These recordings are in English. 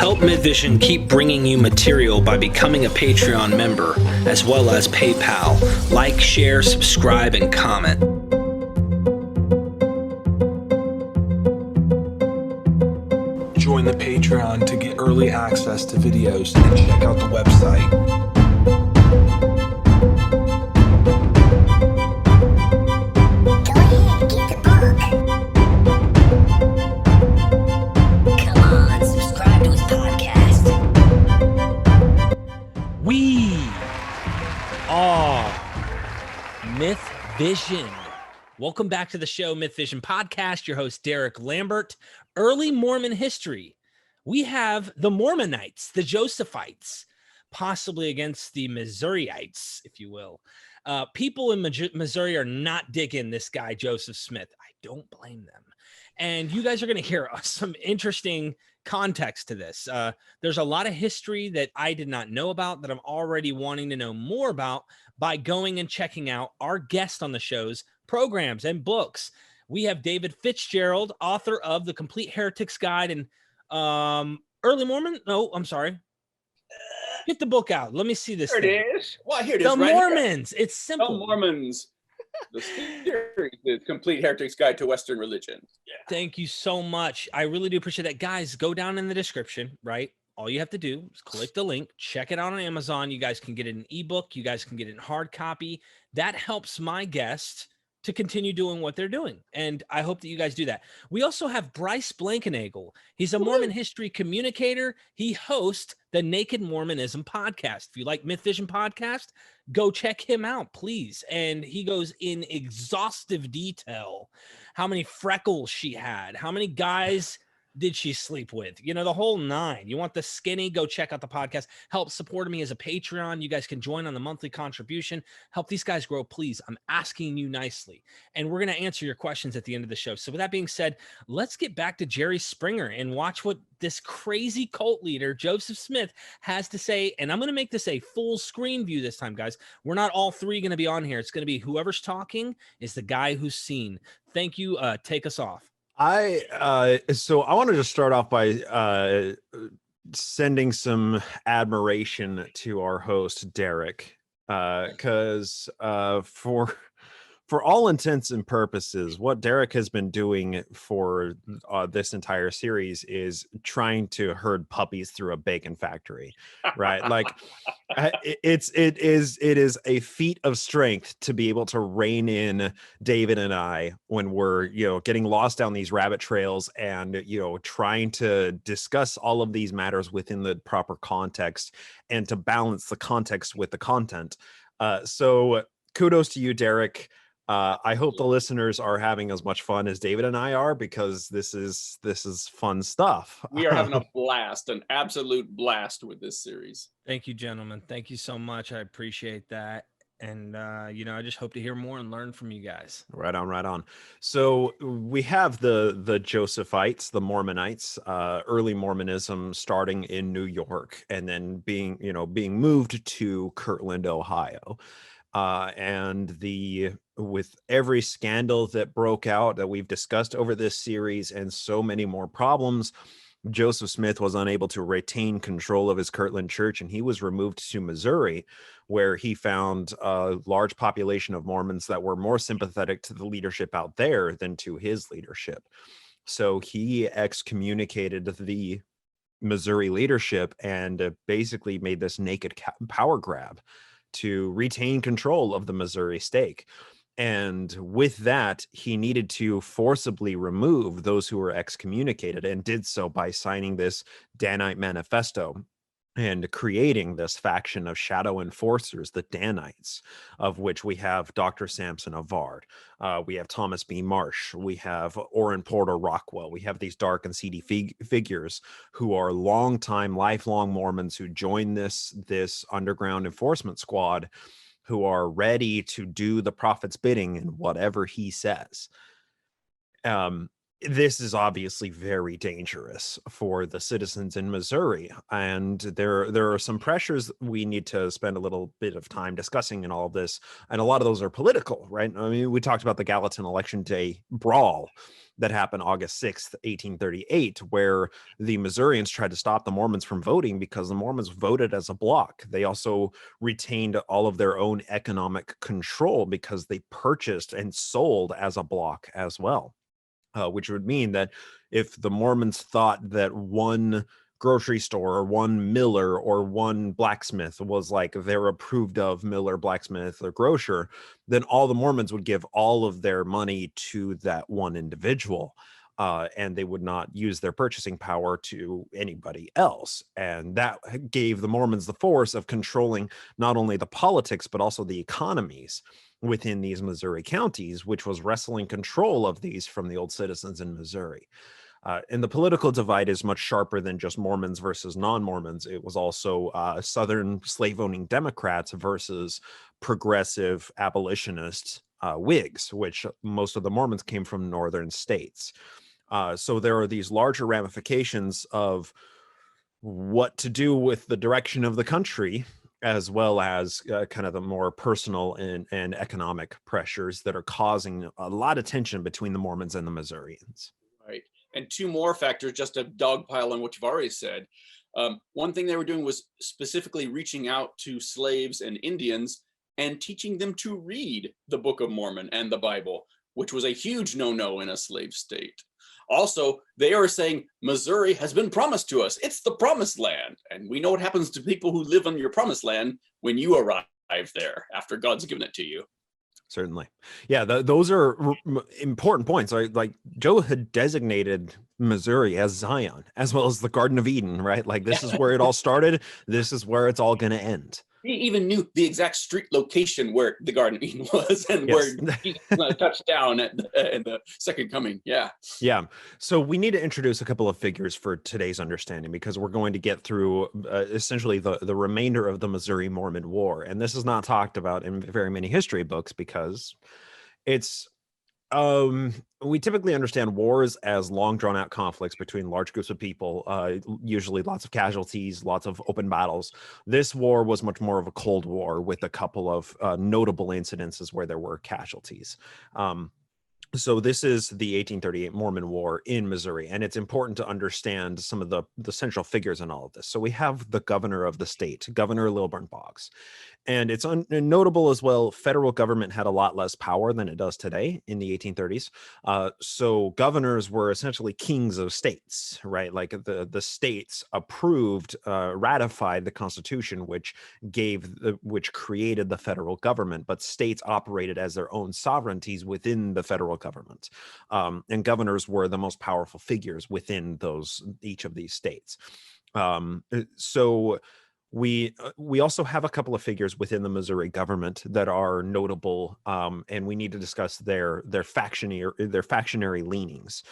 Help MythVision keep bringing you material by becoming a Patreon member, as well as PayPal. Like, share, subscribe, and comment. Join the Patreon to get early access to videos and check out the website. Go ahead, get the book. Come on, subscribe to his podcast. We are MythVision. Welcome back to the show, MythVision Podcast. Your host, Derek Lambert. Early Mormon history. We have the Mormonites, the Josephites, possibly against the Missouriites, if you will. People in Missouri are not digging this guy, Joseph Smith. I don't blame them. And you guys are going to hear some interesting context to this. There's a lot of history that I did not know about that I'm already wanting to know more about by going and checking out our guest on the show's programs and books. We have David Fitzgerald, author of The Complete Heretics Guide and Early Mormon. No, I'm sorry. Get the book out. Let me see this. Here it is. Well, here it is. The right Mormons. Here. It's simple. The Mormons. The Complete Heretics Guide to Western Religion. Yeah. Thank you so much. I really do appreciate that. Guys, go down in the description, right? All you have to do is click the link, check it out on Amazon. You guys can get it in ebook. You guys can get it in hard copy. That helps my guest to continue doing what they're doing. And I hope that you guys do that. We also have Bryce Blankenagle. He's a Mormon history communicator. He hosts the Naked Mormonism podcast. If you like MythVision podcast, go check him out, please. And he goes in exhaustive detail. How many freckles she had, how many guys did she sleep with? You know, the whole nine. You want the skinny? Go check out the podcast. Help support me as a Patreon. You guys can join on the monthly contribution. Help these guys grow, please. I'm asking you nicely. And we're going to answer your questions at the end of the show. So with that being said, let's get back to Jerry Springer and watch what this crazy cult leader, Joseph Smith, has to say. And I'm going to make this a full screen view this time, guys. We're not all three going to be on here. It's going to be whoever's talking is the guy who's seen. Thank you. Take us off. So I want to just start off by sending some admiration to our host Derek, because for all intents and purposes, what Derek has been doing for this entire series is trying to herd puppies through a bacon factory, right? Like it is a feat of strength to be able to rein in David and I when we're, getting lost down these rabbit trails and, trying to discuss all of these matters within the proper context and to balance the context with the content. So kudos to you, Derek. I hope the listeners are having as much fun as David and I are, because this is fun stuff. We are having a blast, an absolute blast with this series. Thank you, gentlemen. Thank you so much. I appreciate that. And, I just hope to hear more and learn from you guys. Right on, right on. So we have the Josephites, the Mormonites, early Mormonism starting in New York and then being moved to Kirtland, Ohio. And with every scandal that broke out that we've discussed over this series and so many more problems, Joseph Smith was unable to retain control of his Kirtland church, and he was removed to Missouri, where he found a large population of Mormons that were more sympathetic to the leadership out there than to his leadership. So he excommunicated the Missouri leadership and basically made this naked power grab to retain control of the Missouri stake. And with that, he needed to forcibly remove those who were excommunicated, and did so by signing this Danite manifesto and creating this faction of shadow enforcers, the Danites, of which we have Dr. Samson Avard, we have Thomas B. Marsh, we have Orrin Porter Rockwell, we have these dark and seedy figures who are lifelong Mormons who join this underground enforcement squad, who are ready to do the prophet's bidding in whatever he says. This is obviously very dangerous for the citizens in Missouri, and there are some pressures we need to spend a little bit of time discussing in all of this, and a lot of those are political, right? I mean, we talked about the Gallatin election day brawl, that happened August 6th, 1838, where the Missourians tried to stop the Mormons from voting because the Mormons voted as a bloc. They also retained all of their own economic control because they purchased and sold as a bloc as well, which would mean that if the Mormons thought that one grocery store or one miller or one blacksmith was like their approved of miller, blacksmith, or grocer, then all the Mormons would give all of their money to that one individual. And they would not use their purchasing power to anybody else. And that gave the Mormons the force of controlling not only the politics, but also the economies within these Missouri counties, which was wresting control of these from the old citizens in Missouri. And the political divide is much sharper than just Mormons versus non-Mormons. It was also Southern slave-owning Democrats versus progressive abolitionists, Whigs, which most of the Mormons came from northern states. So there are these larger ramifications of what to do with the direction of the country, as well as kind of the more personal and economic pressures that are causing a lot of tension between the Mormons and the Missourians. Right. And two more factors, just to dogpile on what you've already said. One thing they were doing was specifically reaching out to slaves and Indians and teaching them to read the Book of Mormon and the Bible, which was a huge no-no in a slave state. Also, they are saying Missouri has been promised to us. It's the promised land. And we know what happens to people who live on your promised land when you arrive there after God's given it to you. Certainly. Yeah, those are important points. Like Joe had designated Missouri as Zion, as well as the Garden of Eden, right? Like this is where it all started. This is where it's all going to end. He even knew the exact street location where the Garden of Eden was and Yes. where he touched down at the second coming. Yeah. Yeah. So we need to introduce a couple of figures for today's understanding, because we're going to get through essentially the remainder of the Missouri Mormon War. And this is not talked about in very many history books because it's we typically understand wars as long drawn out conflicts between large groups of people, usually lots of casualties, lots of open battles. This war was much more of a Cold War with a couple of notable incidences where there were casualties. So this is the 1838 Mormon War in Missouri, and it's important to understand some of the central figures in all of this. So we have the governor of the state, Governor Lilburn Boggs. And it's notable as well, federal government had a lot less power than it does today in the 1830s. So governors were essentially kings of states, right? Like the states approved, ratified the Constitution, which created the federal government, but states operated as their own sovereignties within the federal government. And governors were the most powerful figures within each of these states. So we also have a couple of figures within the Missouri government that are notable, and we need to discuss their factionary leanings.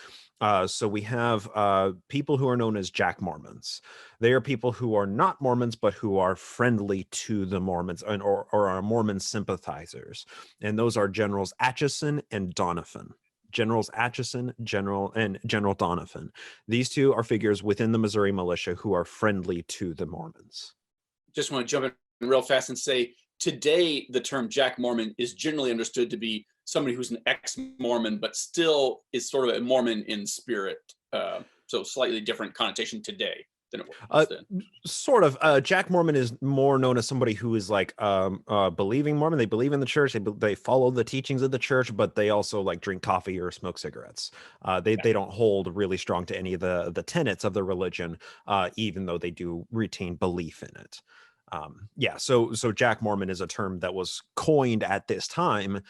So we have people who are known as Jack Mormons. They are people who are not Mormons, but who are friendly to the Mormons or are Mormon sympathizers. And those are Generals Atchison and Donovan. Generals Atchison, General Donovan. These two are figures within the Missouri militia who are friendly to the Mormons. Just want to jump in real fast and say, today, the term Jack Mormon is generally understood to be somebody who's an ex-Mormon, but still is sort of a Mormon in spirit. So slightly different connotation today than it was then. Sort of. Jack Mormon is more known as somebody who is like believing Mormon. They believe in the church. They follow the teachings of the church, but they also like drink coffee or smoke cigarettes. They don't hold really strong to any of the tenets of the religion, even though they do retain belief in it. So Jack Mormon is a term that was coined at this time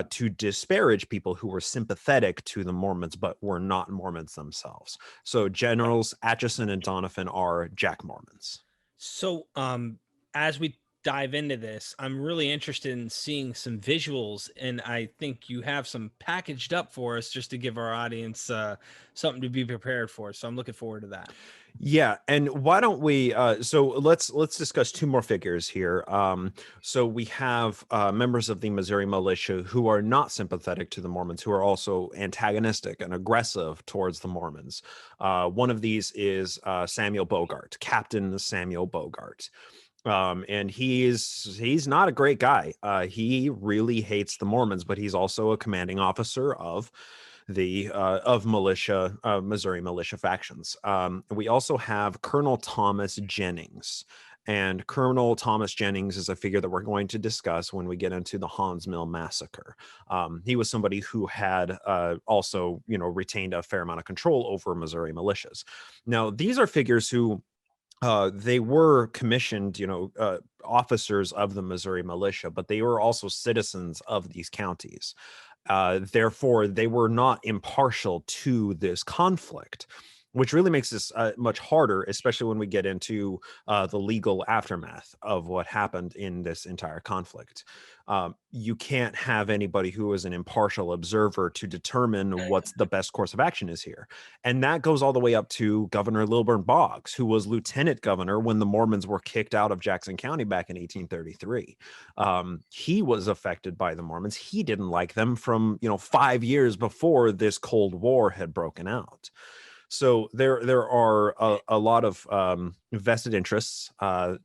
to disparage people who were sympathetic to the Mormons but were not Mormons themselves. So Generals Atchison and Donovan are Jack Mormons. So as we dive into this, I'm really interested in seeing some visuals, and I think you have some packaged up for us just to give our audience something to be prepared for. So I'm looking forward to that. Yeah, and why don't we? So let's discuss two more figures here. So we have members of the Missouri militia who are not sympathetic to the Mormons, who are also antagonistic and aggressive towards the Mormons. One of these is Samuel Bogart, Captain Samuel Bogart. And he's not a great guy. He really hates the Mormons, but he's also a commanding officer of of militia, Missouri militia factions. We also have Colonel Thomas Jennings. And Colonel Thomas Jennings is a figure that we're going to discuss when we get into the Hans Mill massacre. He was somebody who had also, retained a fair amount of control over Missouri militias. Now, these are figures who they were commissioned, officers of the Missouri militia, but they were also citizens of these counties. Therefore, they were not impartial to this conflict, which really makes this much harder, especially when we get into the legal aftermath of what happened in this entire conflict. You can't have anybody who is an impartial observer to determine what's the best course of action is here. And that goes all the way up to Governor Lilburn Boggs, who was lieutenant governor when the Mormons were kicked out of Jackson County back in 1833. He was affected by the Mormons. He didn't like them from, 5 years before this Cold War had broken out. So there are a lot of vested interests.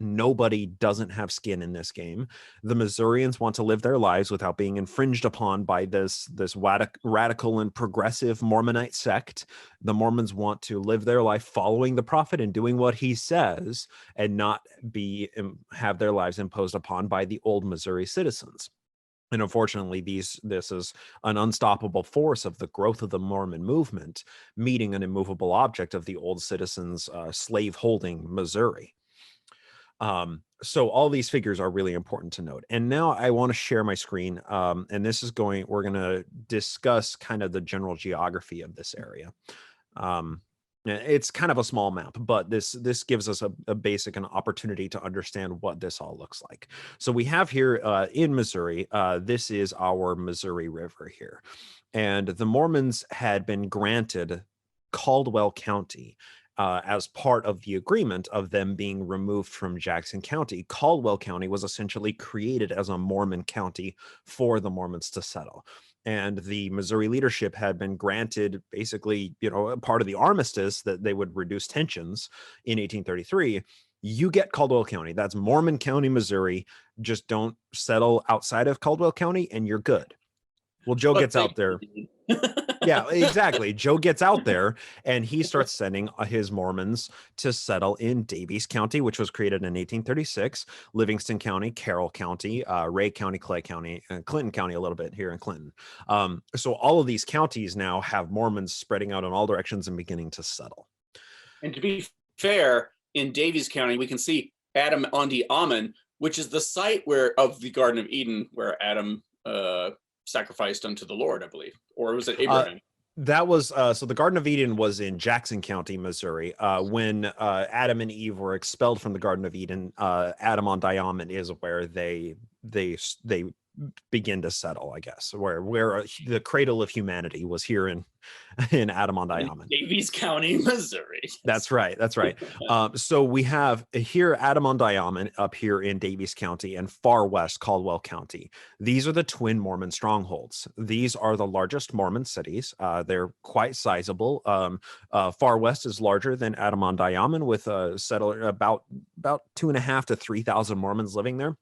Nobody doesn't have skin in this game. The Missourians want to live their lives without being infringed upon by this radical and progressive Mormonite sect. The Mormons want to live their life following the prophet and doing what he says, and not have their lives imposed upon by the old Missouri citizens. And unfortunately, this is an unstoppable force of the growth of the Mormon movement, meeting an immovable object of the old citizens' slave-holding Missouri. So all these figures are really important to note. And now I want to share my screen, and we're going to discuss kind of the general geography of this area. It's kind of a small map, but this gives us a basic an opportunity to understand what this all looks like. So we have here in Missouri, this is our Missouri River here. And the Mormons had been granted Caldwell County as part of the agreement of them being removed from Jackson County. Caldwell County was essentially created as a Mormon county for the Mormons to settle. And the Missouri leadership had been granted basically, a part of the armistice that they would reduce tensions in 1833. You get Caldwell County. That's Mormon County, Missouri. Just don't settle outside of Caldwell County and you're good. Well, Joe gets out there. Yeah, exactly. Joe gets out there and he starts sending his Mormons to settle in Daviess County, which was created in 1836, Livingston County, Carroll County, Ray County, Clay County, and Clinton County a little bit here in Clinton. So all of these counties now have Mormons spreading out in all directions and beginning to settle. And to be fair, in Daviess County, we can see Adam on the Ammon, which is the site of the Garden of Eden where Adam sacrificed unto the Lord, I believe. Or was it Abraham? That was so the Garden of Eden was in Jackson County, Missouri. When Adam and Eve were expelled from the Garden of Eden, Adam on Diamond is where they begin to settle, I guess, where the cradle of humanity was here in Adam on Diamond. Daviess County, Missouri. That's right. So we have here Adam on Diamond up here in Daviess County and far west Caldwell County. These are the twin Mormon strongholds. These are the largest Mormon cities. They're quite sizable. Far west is larger than Adam on Diamond, with a settler about 2,500 to 3,000 Mormons living there.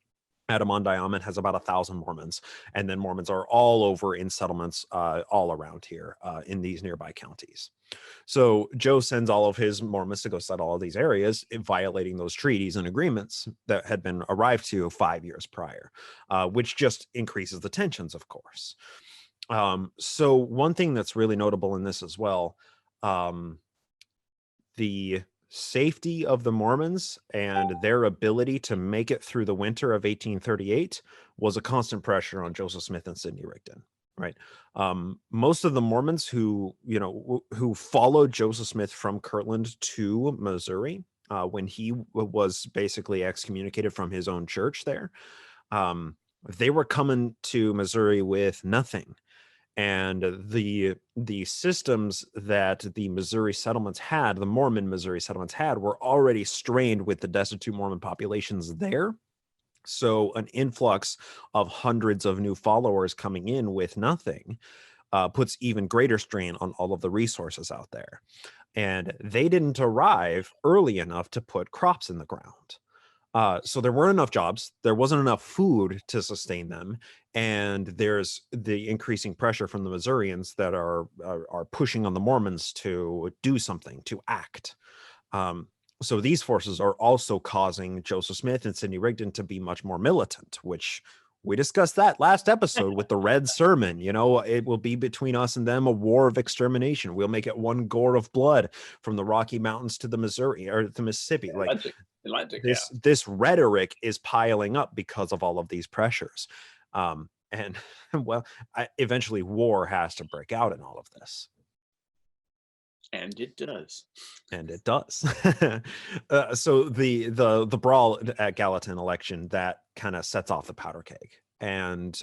Adam on Diamond has about 1,000 Mormons, and then Mormons are all over in settlements all around here in these nearby counties. So Joe sends all of his Mormons to go settle all these areas, violating those treaties and agreements that had been arrived to 5 years prior, which just increases the tensions, of course. So one thing that's really notable in this as well, the safety of the Mormons and their ability to make it through the winter of 1838 was a constant pressure on Joseph Smith and Sidney Rigdon, right? Most of the Mormons who followed Joseph Smith from Kirtland to Missouri when he was basically excommunicated from his own church there, they were coming to Missouri with nothing. And the systems that the Missouri settlements had, the Mormon Missouri settlements had, were already strained with the destitute Mormon populations there. So an influx of hundreds of new followers coming in with nothing puts even greater strain on all of the resources out there. And they didn't arrive early enough to put crops in the ground. So there weren't enough jobs, there wasn't enough food to sustain them, and there's the increasing pressure from the Missourians that are pushing on the Mormons to do something, to act. So these forces are also causing Joseph Smith and Sidney Rigdon to be much more militant, which we discussed that last episode with the red sermon. You know, it will be between us and them a war of extermination. We'll make it one gore of blood from the Rocky Mountains to the Missouri or the Mississippi. Like Atlantic, this rhetoric is piling up because of all of these pressures. And well, eventually war has to break out in all of this. And it does. And it does. So the brawl at Gallatin election, that kind of sets off the powder keg. And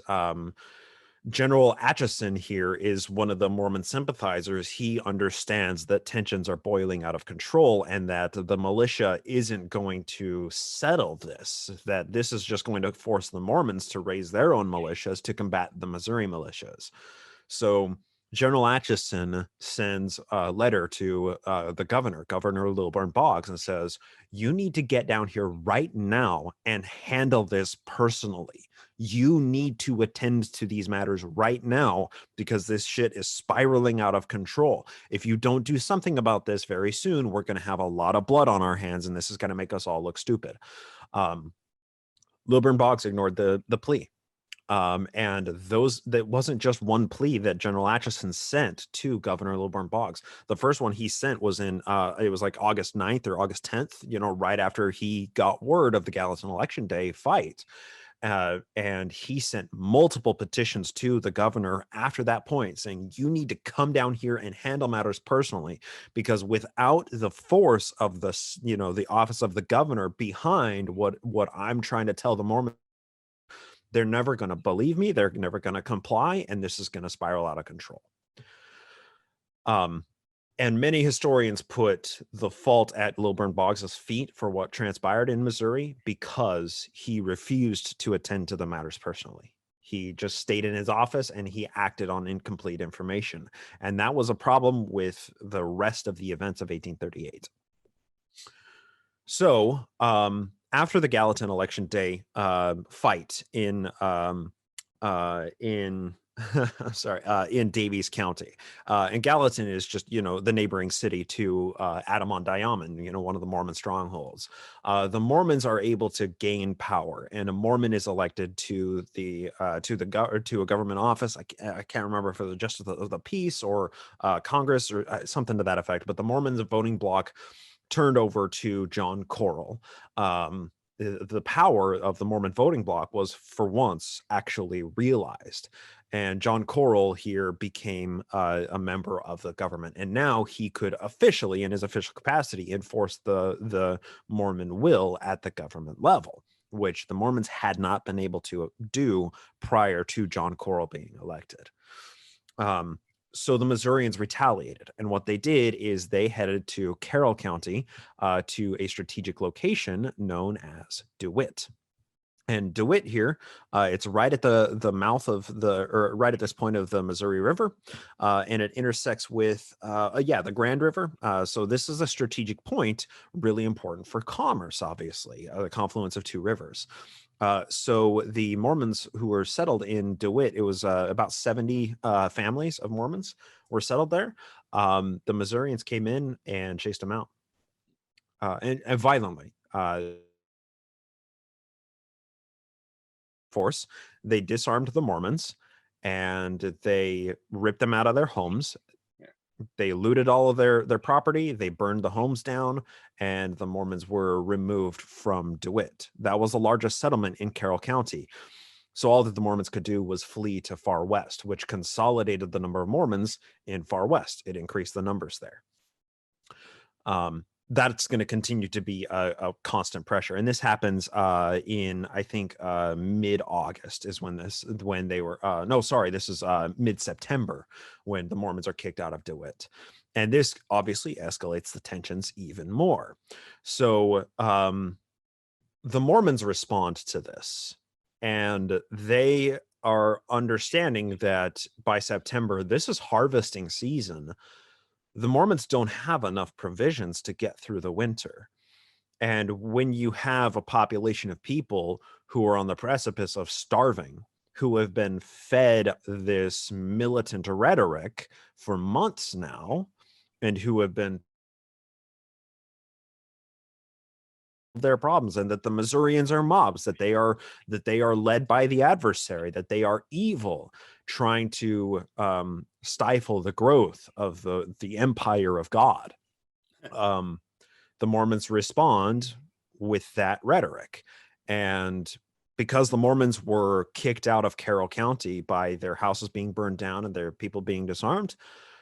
General Atchison here is one of the Mormon sympathizers. He understands that tensions are boiling out of control and that the militia isn't going to settle this, that this is just going to force the Mormons to raise their own militias to combat the Missouri militias. So General Atchison sends a letter to the governor, Governor Lilburn Boggs, and says, you need to get down here right now and handle this personally. You need to attend to these matters right now because this shit is spiraling out of control. If you don't do something about this very soon, we're going to have a lot of blood on our hands, and this is going to make us all look stupid. Lilburn Boggs ignored the plea. And that wasn't just one plea that General Atchison sent to Governor Lilburn Boggs. The first one he sent was in, it was like August 9th or August 10th, you know, right after he got word of the Gallatin Election Day fight. And he sent multiple petitions to the governor after that point saying, you need to come down here and handle matters personally, because without the force of the, you know, the office of the governor behind what I'm trying to tell the Mormon, they're never going to believe me. They're never going to comply. And this is going to spiral out of control. And many historians put the fault at Lilburn Boggs' feet for what transpired in Missouri because he refused to attend to the matters personally. He just stayed in his office and he acted on incomplete information. And that was a problem with the rest of the events of 1838. So, after the Gallatin Election Day fight in in Daviess County, and Gallatin is just, you know, the neighboring city to Adam-on-Diamond, you know, one of the Mormon strongholds. The Mormons are able to gain power, and a Mormon is elected to a government office. I can't remember if it was Justice of the Peace or Congress or something to that effect. But the Mormons voting bloc turned over to John Corrill. The power of the Mormon voting bloc was for once actually realized. And John Corrill here became a member of the government. And now he could officially, in his official capacity, enforce the Mormon will at the government level, which the Mormons had not been able to do prior to John Corrill being elected. So the Missourians retaliated, and what they did is they headed to Carroll County to a strategic location known as DeWitt. And DeWitt here, it's right at the mouth of or right at this point of the Missouri River, and it intersects with, the Grand River. So this is a strategic point, really important for commerce, obviously, the confluence of two rivers. So the Mormons who were settled in DeWitt, it was about 70 families of Mormons were settled there. The Missourians came in and chased them out, and violently. Force. They disarmed the Mormons and they ripped them out of their homes. They looted all of their property. They burned the homes down, and the Mormons were removed from DeWitt. That was the largest settlement in Carroll County. So all that the Mormons could do was flee to Far West, which consolidated the number of Mormons in Far West. It increased the numbers there. That's going to continue to be a constant pressure. And this happens in, I think, mid-August is when they were, this is mid-September when the Mormons are kicked out of DeWitt. And this obviously escalates the tensions even more. So the Mormons respond to this, and they are understanding that by September, this is harvesting season. The Mormons don't have enough provisions to get through the winter. And when you have a population of people who are on the precipice of starving, who have been fed this militant rhetoric for months now, and who have been their problems, and that the Missourians are mobs, that they are led by the adversary, that they are evil, trying to stifle the growth of the empire of God. The Mormons respond with that rhetoric. And because the Mormons were kicked out of Carroll County by their houses being burned down and their people being disarmed,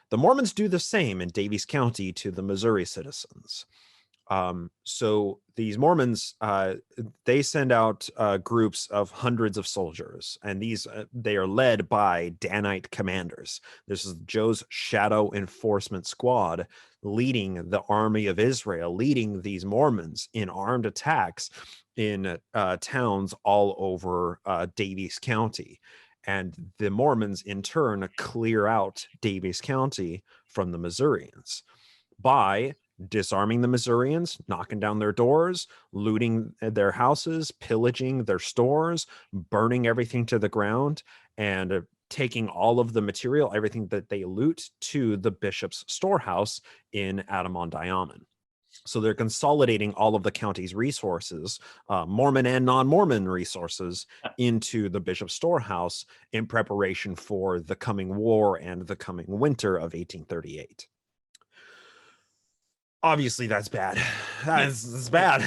the Mormons do the same in Daviess County to the Missouri citizens. So these Mormons, they send out groups of hundreds of soldiers, and these they are led by Danite commanders. This is Joe's Shadow Enforcement Squad leading the army of Israel, leading these Mormons in armed attacks in towns all over Daviess County. And the Mormons in turn clear out Daviess County from the Missourians by disarming the Missourians, knocking down their doors, looting their houses, pillaging their stores, burning everything to the ground, and taking all of the material, everything that they loot, to the bishop's storehouse in Adamon-Diamond. So they're consolidating all of the county's resources, Mormon and non-Mormon resources, into the bishop's storehouse in preparation for the coming war and the coming winter of 1838. Obviously, that's bad. That's bad.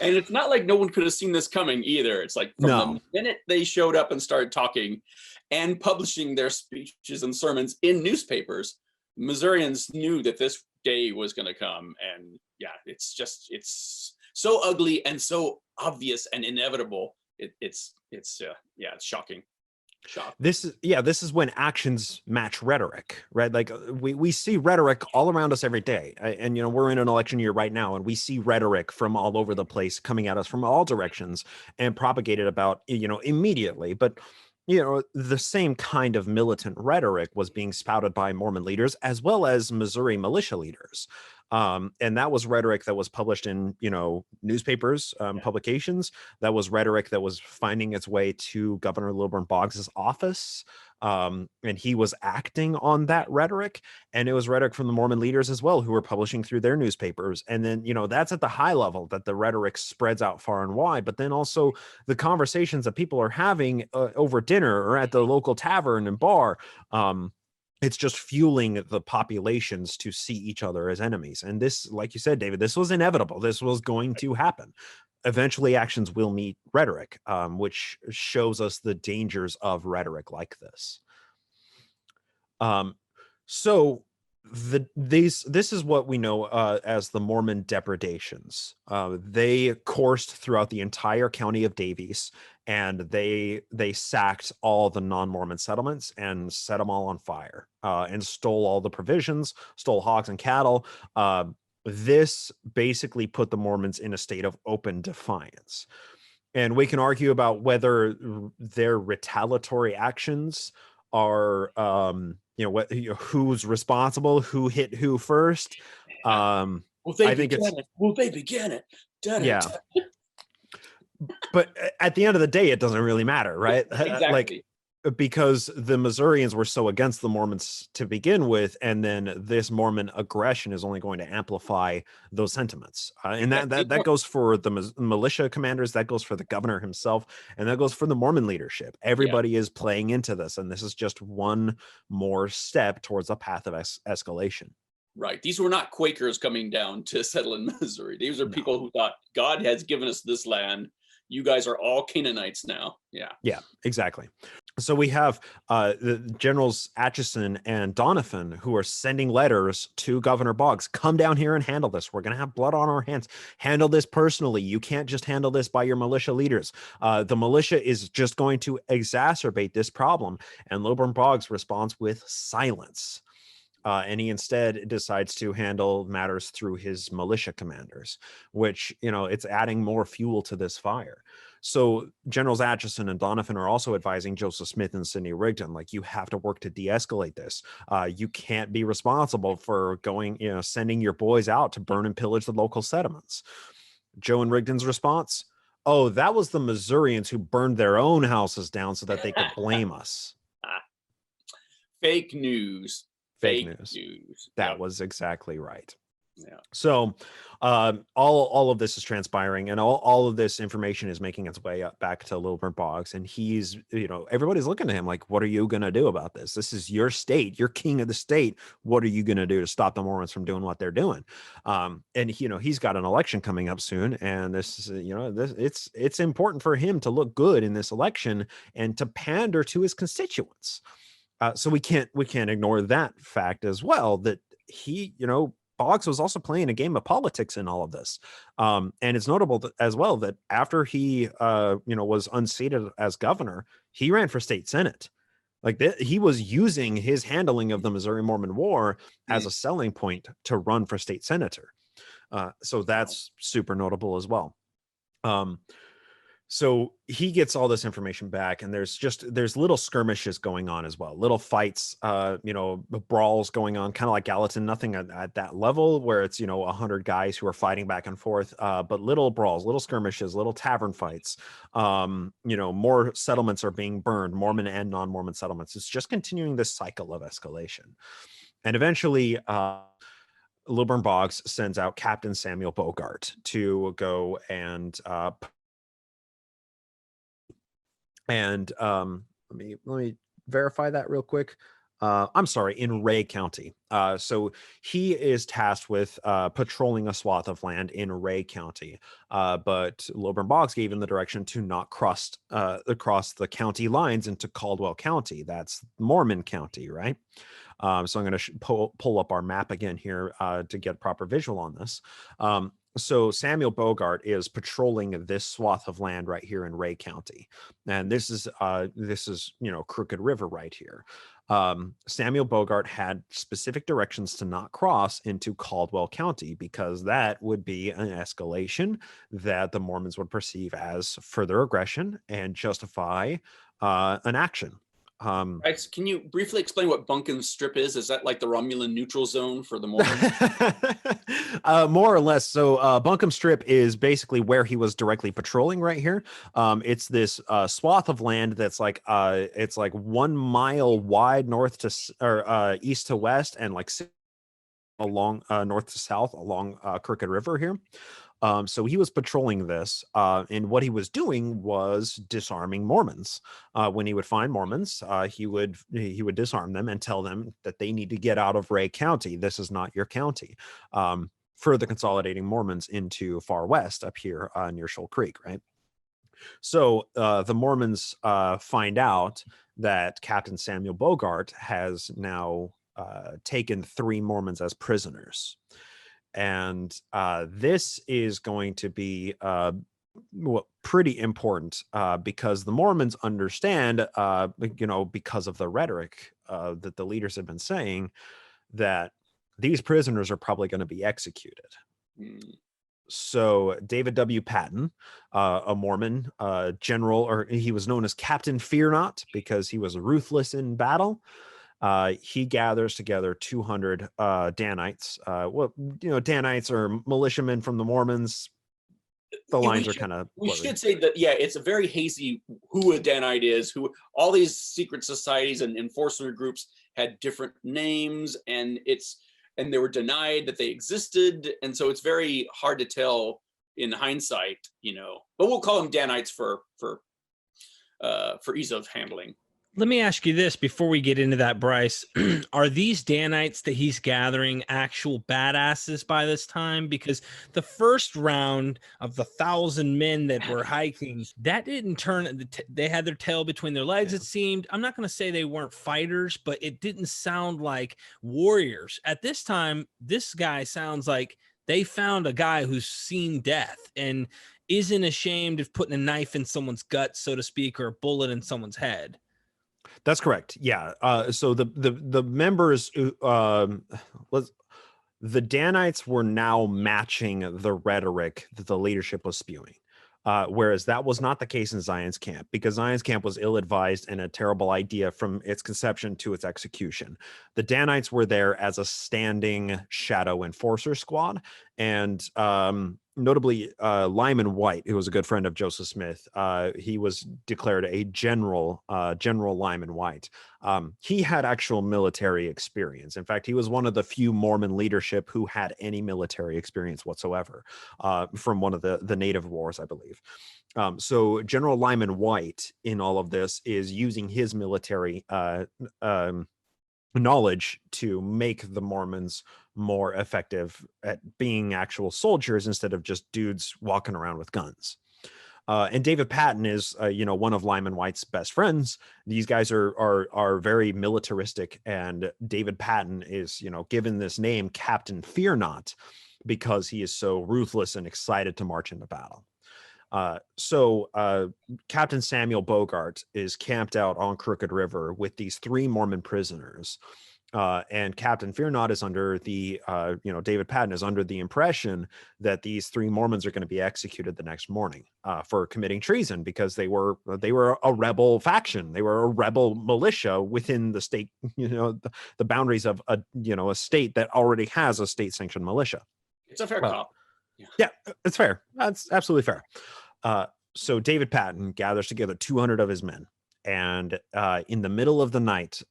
And it's not like no one could have seen this coming either. It's like from the minute they showed up and started talking and publishing their speeches and sermons in newspapers, Missourians knew that this day was going to come. And yeah, it's so ugly and so obvious and inevitable. It's shocking. This is when actions match rhetoric, right? Like we see rhetoric all around us every day. And we're in an election year right now, and we see rhetoric from all over the place coming at us from all directions and propagated about, immediately. But the same kind of militant rhetoric was being spouted by Mormon leaders as well as Missouri militia leaders. And that was rhetoric that was published in, newspapers, publications. That was rhetoric that was finding its way to Governor Lilburn Boggs's office. And he was acting on that rhetoric. And it was rhetoric from the Mormon leaders as well, who were publishing through their newspapers. And then, that's at the high level that the rhetoric spreads out far and wide. But then also the conversations that people are having over dinner or at the local tavern and bar, it's just fueling the populations to see each other as enemies. And this, like you said, David, this was inevitable. This was going to happen. Eventually, actions will meet rhetoric, which shows us the dangers of rhetoric like this. So this is what we know as the Mormon depredations. They coursed throughout the entire county of Daviess, and they sacked all the non-Mormon settlements and set them all on fire, and stole all the provisions, stole hogs and cattle. This basically put the Mormons in a state of open defiance. And we can argue about whether their retaliatory actions are, who's responsible, who hit who first. Well, they began it. Yeah. But at the end of the day, it doesn't really matter, right? Exactly. Because the Missourians were so against the Mormons to begin with, and then this Mormon aggression is only going to amplify those sentiments. And that goes for the militia commanders, that goes for the governor himself, and that goes for the Mormon leadership. Everybody is playing into this, and this is just one more step towards a path of escalation. Right. These were not Quakers coming down to settle in Missouri. These are people who thought, God has given us this land. You guys are all Canaanites now. Yeah, exactly. So we have the generals Atchison and Donovan, who are sending letters to Governor Boggs. Come down here and handle this. We're going to have blood on our hands. Handle this personally. You can't just handle this by your militia leaders. The militia is just going to exacerbate this problem. And Lilburn Boggs responds with silence. And he instead decides to handle matters through his militia commanders, which, it's adding more fuel to this fire. So Generals Atchison and Donovan are also advising Joseph Smith and Sidney Rigdon, like, you have to work to de-escalate this. You can't be responsible for going, sending your boys out to burn and pillage the local settlements. Joe and Rigdon's response: oh, that was the Missourians who burned their own houses down so that they could blame us. Fake news. Fake news. That was exactly right. Yeah. So all of this is transpiring, and all of this information is making its way up back to Little Burnt Bogs, and he's, everybody's looking at him like, what are you going to do about this? This is your state. You're king of the state. What are you going to do to stop the Mormons from doing what they're doing? And he's got an election coming up soon, and this is, it's important for him to look good in this election and to pander to his constituents. So we can't ignore that fact as well, that he, Boggs was also playing a game of politics in all of this. And it's notable as well that after he, was unseated as governor, he ran for state senate. Like, he was using his handling of the Missouri Mormon War as a selling point to run for state senator. So that's super notable as well. So he gets all this information back, and there's little skirmishes going on as well, little fights, brawls going on, kind of like Gallatin, nothing at that level where it's 100 guys who are fighting back and forth, but little brawls, little skirmishes, little tavern fights. More settlements are being burned, Mormon and non-Mormon settlements. It's just continuing this cycle of escalation, and eventually Little Burnt Bogs sends out Captain Samuel Bogart to go and let me verify that real quick. I'm sorry, in Ray County. So he is tasked with patrolling a swath of land in Ray County. But Little Burnt Bogs gave him the direction to not cross the county lines into Caldwell County. That's Mormon County, right? So I'm going to pull up our map again here to get proper visual on this. So Samuel Bogart is patrolling this swath of land right here in Ray County, and this is Crooked River right here. Samuel Bogart had specific directions to not cross into Caldwell County because that would be an escalation that the Mormons would perceive as further aggression and justify an action. Right, can you briefly explain what Bunkin Strip is? Is that like the Romulan neutral zone for the Mormons? More or less. So Bunkum Strip is basically where he was directly patrolling right here. It's this swath of land that's like it's like 1 mile wide east to west, and like along north to south along Crooked River here. So he was patrolling this, and what he was doing was disarming Mormons. When he would find Mormons, he would disarm them and tell them that they need to get out of Ray County. This is not your county. Further consolidating Mormons into far west up here near Shoal Creek, right? So the Mormons find out that Captain Samuel Bogart has now taken 3 Mormons as prisoners. And this is going to be pretty important because the Mormons understand, because of the rhetoric that the leaders have been saying, that these prisoners are probably going to be executed. So David W. Patton, a Mormon general, or he was known as Captain Fear Not because he was ruthless in battle. He gathers together 200 Danites. Danites are militiamen from the Mormons. The lines are kind of we should say that, it's a very hazy who a Danite is. Who all these secret societies and enforcement groups had different names, and they were denied that they existed, and so it's very hard to tell in hindsight, But we'll call them Danites for ease of handling. Let me ask you this before we get into that, Bryce. Are these Danites that he's gathering actual badasses by this time? Because the first round of the 1,000 men that were hiking, that didn't turn. They had their tail between their legs, it seemed. I'm not going to say they weren't fighters, but it didn't sound like warriors. At this time, this guy sounds like they found a guy who's seen death and isn't ashamed of putting a knife in someone's gut, so to speak, or a bullet in someone's head. That's correct. Yeah. So the members, the Danites were now matching the rhetoric that the leadership was spewing. Whereas that was not the case in Zion's camp, because Zion's camp was ill-advised and a terrible idea from its conception to its execution. The Danites were there as a standing shadow enforcer squad, and notably Lyman White, who was a good friend of Joseph Smith, he was declared a general, General Lyman White. He had actual military experience. In fact, he was one of the few Mormon leadership who had any military experience whatsoever, from one of the native wars, I believe. So General Lyman White in all of this is using his military knowledge to make the Mormons more effective at being actual soldiers instead of just dudes walking around with guns. And David Patton is, one of Lyman White's best friends. These guys are very militaristic, and David Patton is, given this name Captain Fear Not, because he is so ruthless and excited to march into battle. So Captain Samuel Bogart is camped out on Crooked River with these 3 Mormon prisoners. And Captain Fear Not is under the, David Patton is under the impression that these 3 Mormons are going to be executed the next morning for committing treason, because they were a rebel faction. They were a rebel militia within the state, the boundaries of a state that already has a state-sanctioned militia. It's a fair cop. Yeah, it's fair. That's absolutely fair. So David Patton gathers together 200 of his men, and in the middle of the night,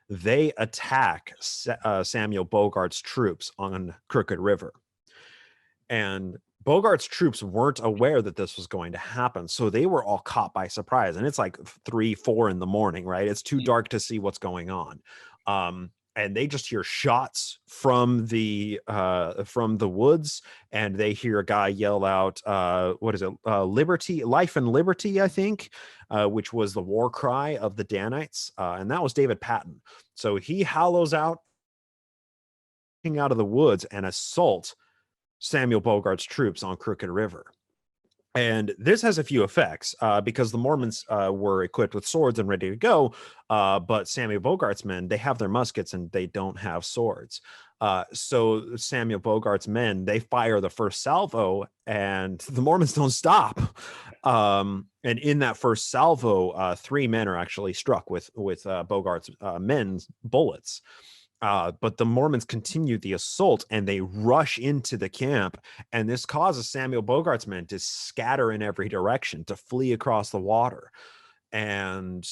they attack Samuel Bogart's troops on Crooked River. And Bogart's troops weren't aware that this was going to happen, so they were all caught by surprise. And it's like 3, 4 in the morning, right? It's too dark to see what's going on. And they just hear shots from the woods, and they hear a guy yell out, liberty, life and liberty, I think, which was the war cry of the Danites. And that was David Patton. So he hollows out of the woods and assault Samuel Bogart's troops on Crooked River. And this has a few effects, because the Mormons were equipped with swords and ready to go, but Samuel Bogart's men, they have their muskets and they don't have swords. So Samuel Bogart's men, they fire the first salvo, and the Mormons don't stop. And in that first salvo, 3 men are actually struck with Bogart's men's bullets. But the Mormons continue the assault, and they rush into the camp, and this causes Samuel Bogart's men to scatter in every direction, to flee across the water. And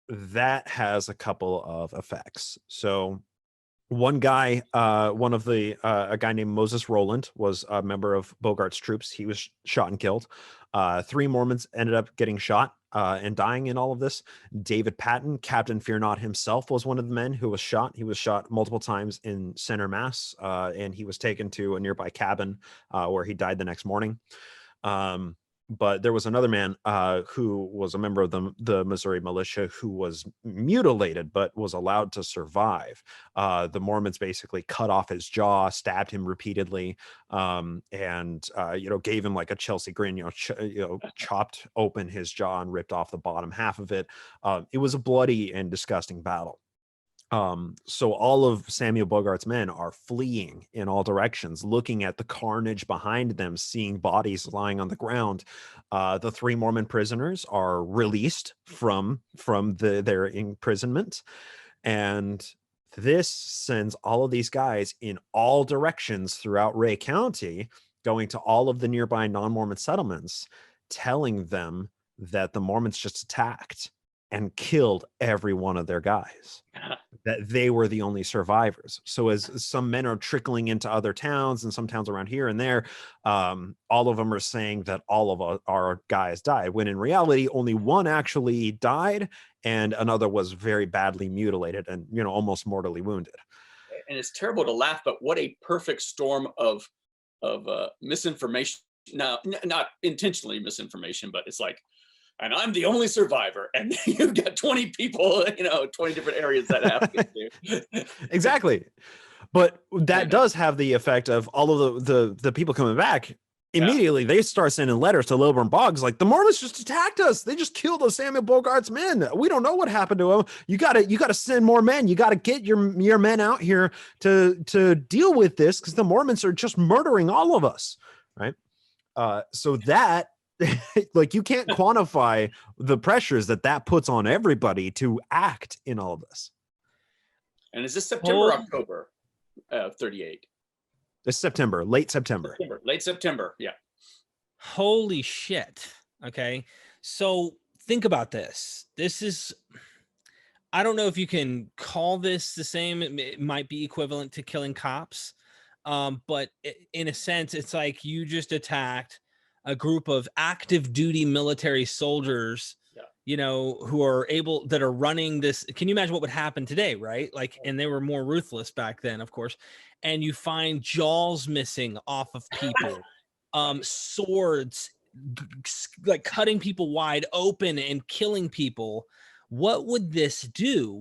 that has a couple of effects. So one guy, a guy named Moses Rowland was a member of Bogart's troops. He was shot and killed. 3 Mormons ended up getting shot and dying in all of this. David Patton, Captain Fear Not himself, was one of the men who was shot. He was shot multiple times in center mass, and he was taken to a nearby cabin where he died the next morning. But there was another man who was a member of the Missouri militia who was mutilated but was allowed to survive. The Mormons basically cut off his jaw, stabbed him repeatedly, and gave him like a Chelsea grin, chopped open his jaw and ripped off the bottom half of it. It was a bloody and disgusting battle. So all of Samuel Bogart's men are fleeing in all directions, looking at the carnage behind them, seeing bodies lying on the ground. The 3 Mormon prisoners are released from their imprisonment, and this sends all of these guys in all directions throughout Ray County, going to all of the nearby non-Mormon settlements, telling them that the Mormons just attacked and killed every one of their guys, that they were the only survivors. So as some men are trickling into other towns and some towns around here and there, all of them are saying that all of our guys died, when in reality, only one actually died and another was very badly mutilated and, almost mortally wounded. And it's terrible to laugh, but what a perfect storm of misinformation. No, not intentionally misinformation, but it's like, and I'm the only survivor, and you've got 20 people, 20 different areas that happen to. Exactly. But that does have the effect of all of the people coming back. Immediately, they start sending letters to Lilburn Boggs like, the Mormons just attacked us. They just killed those Samuel Bogart's men. We don't know what happened to them. You gotta send more men. You gotta get your men out here to deal with this, because the Mormons are just murdering all of us, right? So that Like, you can't quantify the pressures that puts on everybody to act in all of this. And is this September or Oh. October 38? This September, late September. Late September. Yeah. Holy shit. Okay. So think about this. This is, I don't know if you can call this the same. It might be equivalent to killing cops. But in a sense, it's like you just attacked a group of active duty military soldiers, you know, who are able, that are running this. Can you imagine what would happen today? Right. Like, and they were more ruthless back then, of course. And you find jaws missing off of people, swords, like cutting people wide open and killing people. What would this do?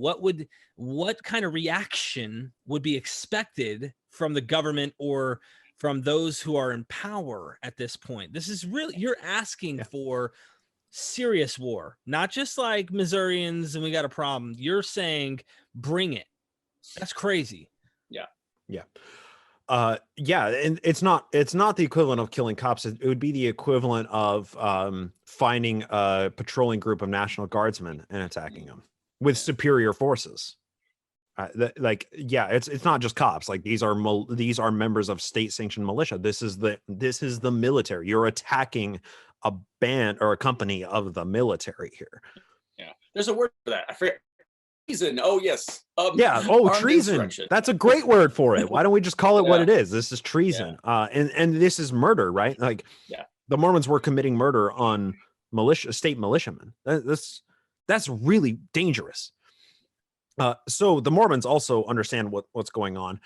What kind of reaction would be expected from the government or from those who are in power at this point? This is really, you're asking for serious war, not just like Missourians and we got a problem. You're saying bring it. That's crazy. Yeah. Yeah, and it's not the equivalent of killing cops. It would be the equivalent of finding a patrolling group of National Guardsmen and attacking them with superior forces. It's not just cops. Like, these are members of state-sanctioned militia. This is the military. You're attacking a band or a company of the military here. Yeah, there's a word for that. I forget. Treason. Oh yes. Treason. That's a great word for it. Why don't we just call it what it is? This is treason. And this is murder, right? Like, the Mormons were committing murder on state militiamen. That's really dangerous. So the Mormons also understand what's going on.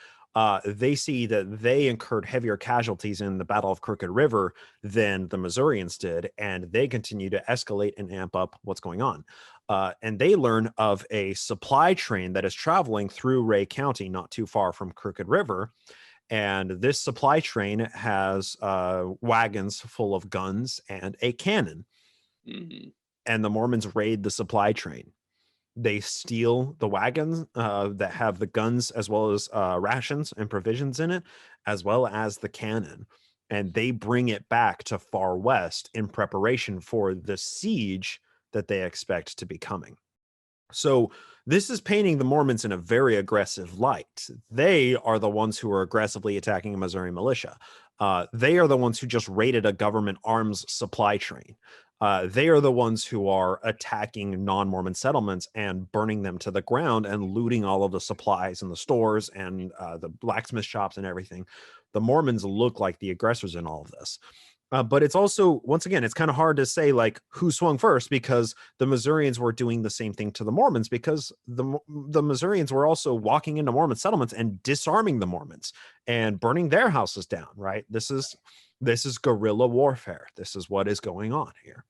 They see that they incurred heavier casualties in the Battle of Crooked River than the Missourians did, and they continue to escalate and amp up what's going on. And they learn of a supply train that is traveling through Ray County, not too far from Crooked River. And this supply train has wagons full of guns and a cannon. Mm-hmm. And the Mormons raid the supply train. They steal the wagons that have the guns, as well as rations and provisions in it, as well as the cannon. And they bring it back to Far West in preparation for the siege that they expect to be coming. So this is painting the Mormons in a very aggressive light. They are the ones who are aggressively attacking a Missouri militia. They are the ones who just raided a government arms supply train. They are the ones who are attacking non-Mormon settlements and burning them to the ground and looting all of the supplies in the stores and the blacksmith shops and everything. The Mormons look like the aggressors in all of this. But it's also, once again, it's kind of hard to say like who swung first, because the Missourians were doing the same thing to the Mormons, because the Missourians were also walking into Mormon settlements and disarming the Mormons and burning their houses down, right? This is guerrilla warfare. This is what is going on here.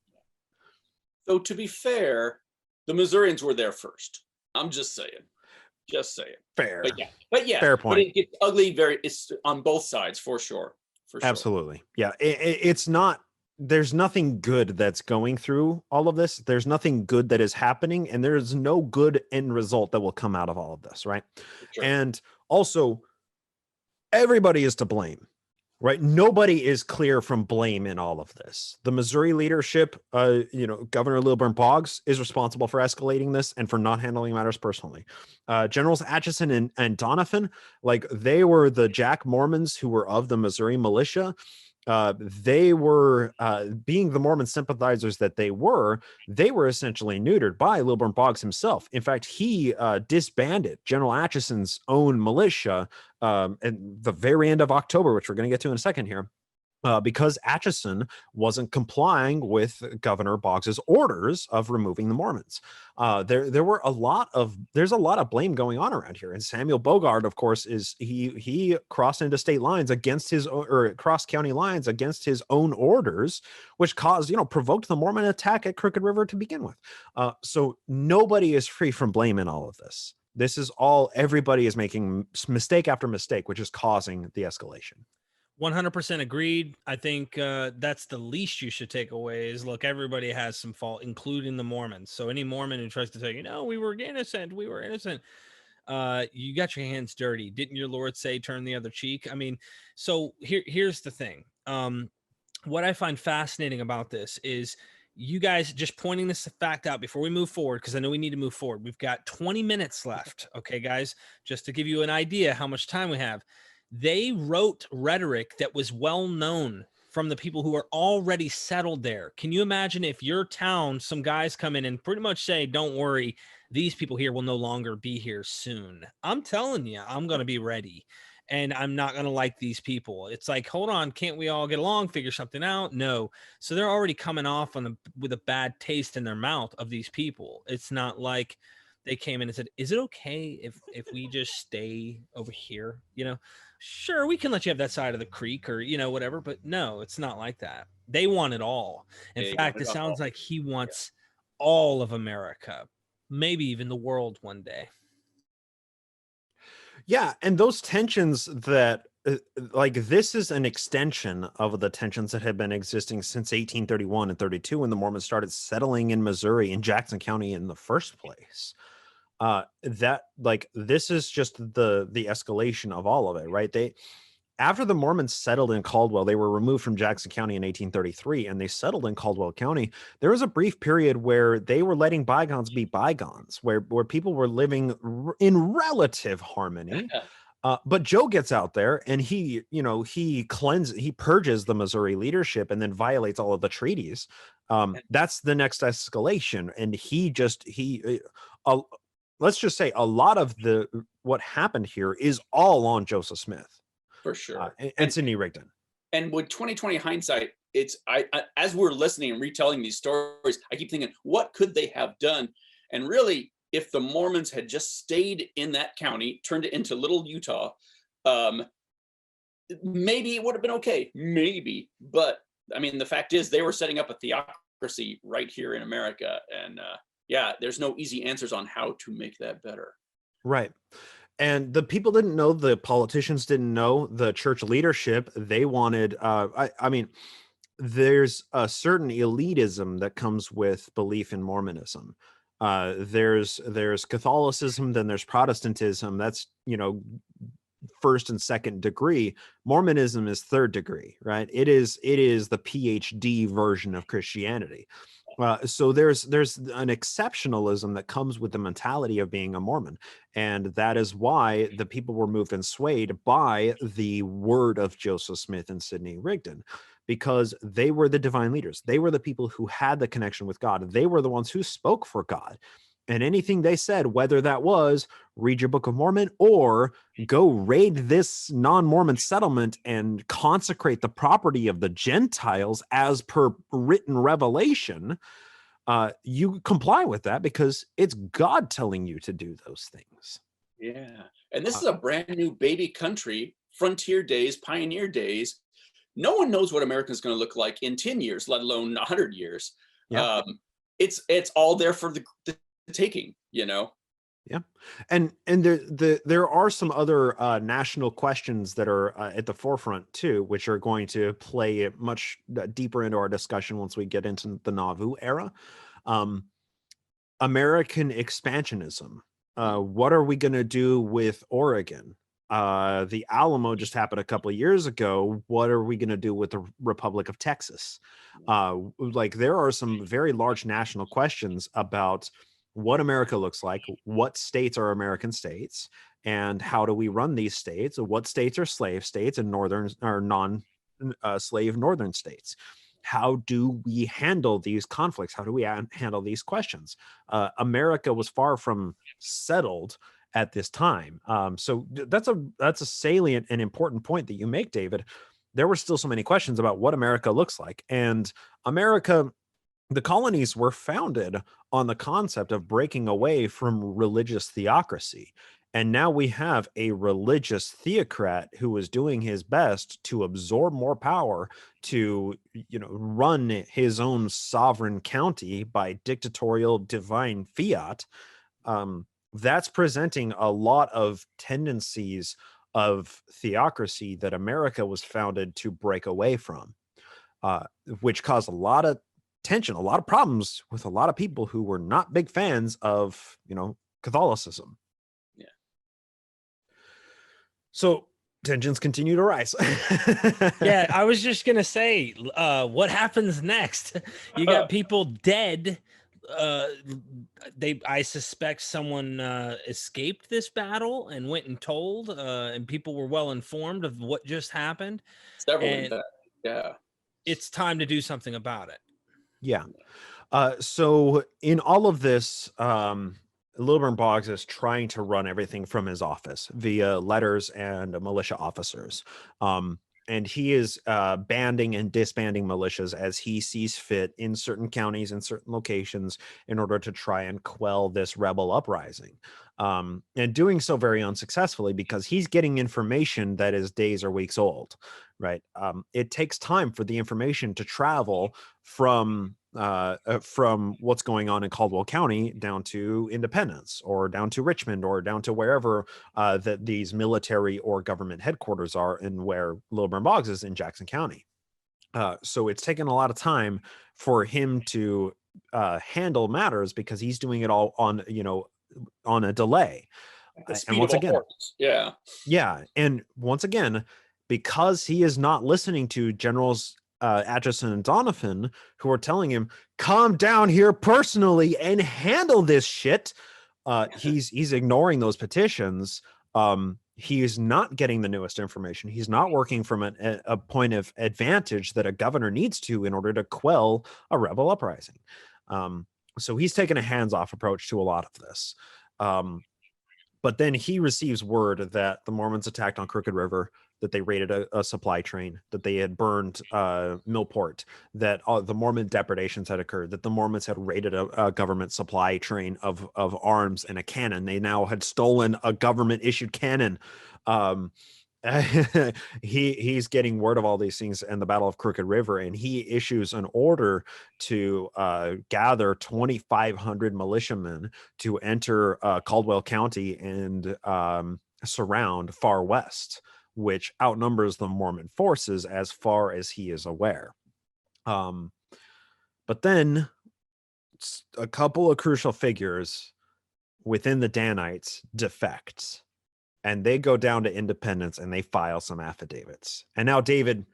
So to be fair, the Missourians were there first. I'm just saying. Fair. But yeah. Fair point. But it gets ugly. It's on both sides for sure. Absolutely. Yeah. It's not, there's nothing good that's going through all of this. There's nothing good that is happening, and there's no good end result that will come out of all of this. Right. Sure. And also, everybody is to blame. Right. Nobody is clear from blame in all of this. The Missouri leadership, Governor Lilburn Boggs is responsible for escalating this and for not handling matters personally. Generals Atchison and Donovan, like, they were the Jack Mormons who were of the Missouri militia. They were, being the Mormon sympathizers that they were essentially neutered by Lilburn Boggs himself. In fact, he disbanded General Atchison's own militia at the very end of October, which we're going to get to in a second here, because Atchison wasn't complying with Governor Boggs's orders of removing the Mormons. There's a lot of blame going on around here. And Samuel Bogard, of course, he crossed into state lines against cross county lines against his own orders, which provoked the Mormon attack at Crooked River to begin with. So nobody is free from blame in all of this. This is everybody is making mistake after mistake, which is causing the escalation. 100% agreed. I think that's the least you should take away is, look, everybody has some fault, including the Mormons. So any Mormon who tries to say, we were innocent, you got your hands dirty. Didn't your Lord say turn the other cheek? I mean, so here's the thing. what I find fascinating about this is you guys just pointing this fact out before we move forward, because I know we need to move forward. We've got 20 minutes left. Okay, guys, just to give you an idea how much time we have. They wrote rhetoric that was well known from the people who are already settled there. Can you imagine if your town, some guys come in and pretty much say, don't worry, these people here will no longer be here soon. I'm telling you, I'm going to be ready. And I'm not going to like these people. It's like, hold on, can't we all get along, figure something out? No. So they're already coming off with a bad taste in their mouth of these people. It's not like they came in and said, is it okay if we just stay over here? You know, sure, we can let you have that side of the creek or, you know, whatever, but no, it's not like that. They want it all. In They fact, want it it sounds all. like he wants all of America, maybe even the world one day. Yeah, and those tensions that like this is an extension of the tensions that had been existing since 1831 and 32 when the Mormons started settling in Missouri in Jackson County in the first place. That like this is just the escalation of all of it, right? They after the Mormons settled in Caldwell, they were removed from Jackson County in 1833 and they settled in Caldwell County. There was a brief period where they were letting bygones be bygones, where people were living in relative harmony. But Joe gets out there and he, you know, he purges the Missouri leadership and then violates all of the treaties. That's the next escalation. And let's just say a lot of what happened here is all on Joseph Smith. For sure. And Sidney Rigdon. And with 2020 hindsight, it's I as we're listening and retelling these stories, I keep thinking, what could they have done? And really, if the Mormons had just stayed in that county, turned it into little Utah, maybe it would have been okay. Maybe. But I mean, the fact is they were setting up a theocracy right here in America. And yeah, there's no easy answers on how to make that better. Right. And the people didn't know, the politicians didn't know, the church leadership, they wanted, I mean, there's a certain elitism that comes with belief in Mormonism. There's Catholicism, then there's Protestantism. That's, you know, first and second degree. Mormonism is third degree, right? It is the PhD version of Christianity. So there's an exceptionalism that comes with the mentality of being a Mormon. And that is why the people were moved and swayed by the word of Joseph Smith and Sidney Rigdon, because they were the divine leaders. They were the people who had the connection with God. They were the ones who spoke for God. And anything they said, whether that was read your Book of Mormon or go raid this non-Mormon settlement and consecrate the property of the Gentiles as per written revelation, you comply with that because it's God telling you to do those things. Yeah. And this is a brand new baby country, frontier days, pioneer days. No one knows what America is going to look like in 10 years, let alone 100 years. Yeah. It's all there for the taking, you know? Yeah. And there are some other national questions that are at the forefront too, which are going to play much deeper into our discussion once we get into the Nauvoo era. American expansionism. What are we going to do with Oregon? The Alamo just happened a couple of years ago. What are we going to do with the Republic of Texas? Like there are some very large national questions about what America looks like, what states are American states, and how do we run these states? What states are slave states and northern or non-slave northern states? How do we handle these conflicts? How do we handle these questions? America was far from settled at this time. So that's a salient and important point that you make, David. There were still so many questions about what America looks like. And America, the colonies were founded on the concept of breaking away from religious theocracy. And now we have a religious theocrat who is doing his best to absorb more power to, you know, run his own sovereign county by dictatorial divine fiat. That's presenting a lot of tendencies of theocracy that America was founded to break away from, which caused a lot of tension, a lot of problems with a lot of people who were not big fans of, you know, Catholicism. Yeah. So Tensions continue to rise. Yeah, I was just gonna say, what happens next? You got people dead. I suspect someone escaped this battle and went and told, and people were well informed of what just happened. Several, in And fact. Yeah. it's time to do something about it. Yeah. So in all of this, Lilburn Boggs is trying to run everything from his office via letters and militia officers. And he is banding and disbanding militias as he sees fit in certain counties and certain locations in order to try and quell this rebel uprising. And doing so very unsuccessfully because he's getting information that is days or weeks old, right? It takes time for the information to travel from what's going on in Caldwell County down to Independence or down to Richmond or down to wherever that these military or government headquarters are, and where Lilburn Boggs is in Jackson County. So it's taken a lot of time for him to handle matters because he's doing it all on a delay. The speed And once of a again, horse. Yeah. And once again, because he is not listening to Generals Atchison and Donovan, who are telling him, calm down here personally and handle this shit. He's ignoring those petitions. He is not getting the newest information. He's not working from a point of advantage that a governor needs to in order to quell a rebel uprising. So he's taken a hands-off approach to a lot of this. But then he receives word that the Mormons attacked on Crooked River, that they raided a supply train, that they had burned Millport, that the Mormon depredations had occurred, that the Mormons had raided a government supply train of arms and a cannon. They now had stolen a government-issued cannon. He's getting word of all these things and the Battle of Crooked River, and he issues an order to gather 2,500 militiamen to enter Caldwell County and surround Far West, which outnumbers the Mormon forces as far as he is aware. But then a couple of crucial figures within the Danites defect, and they go down to Independence and they file some affidavits. And now, David,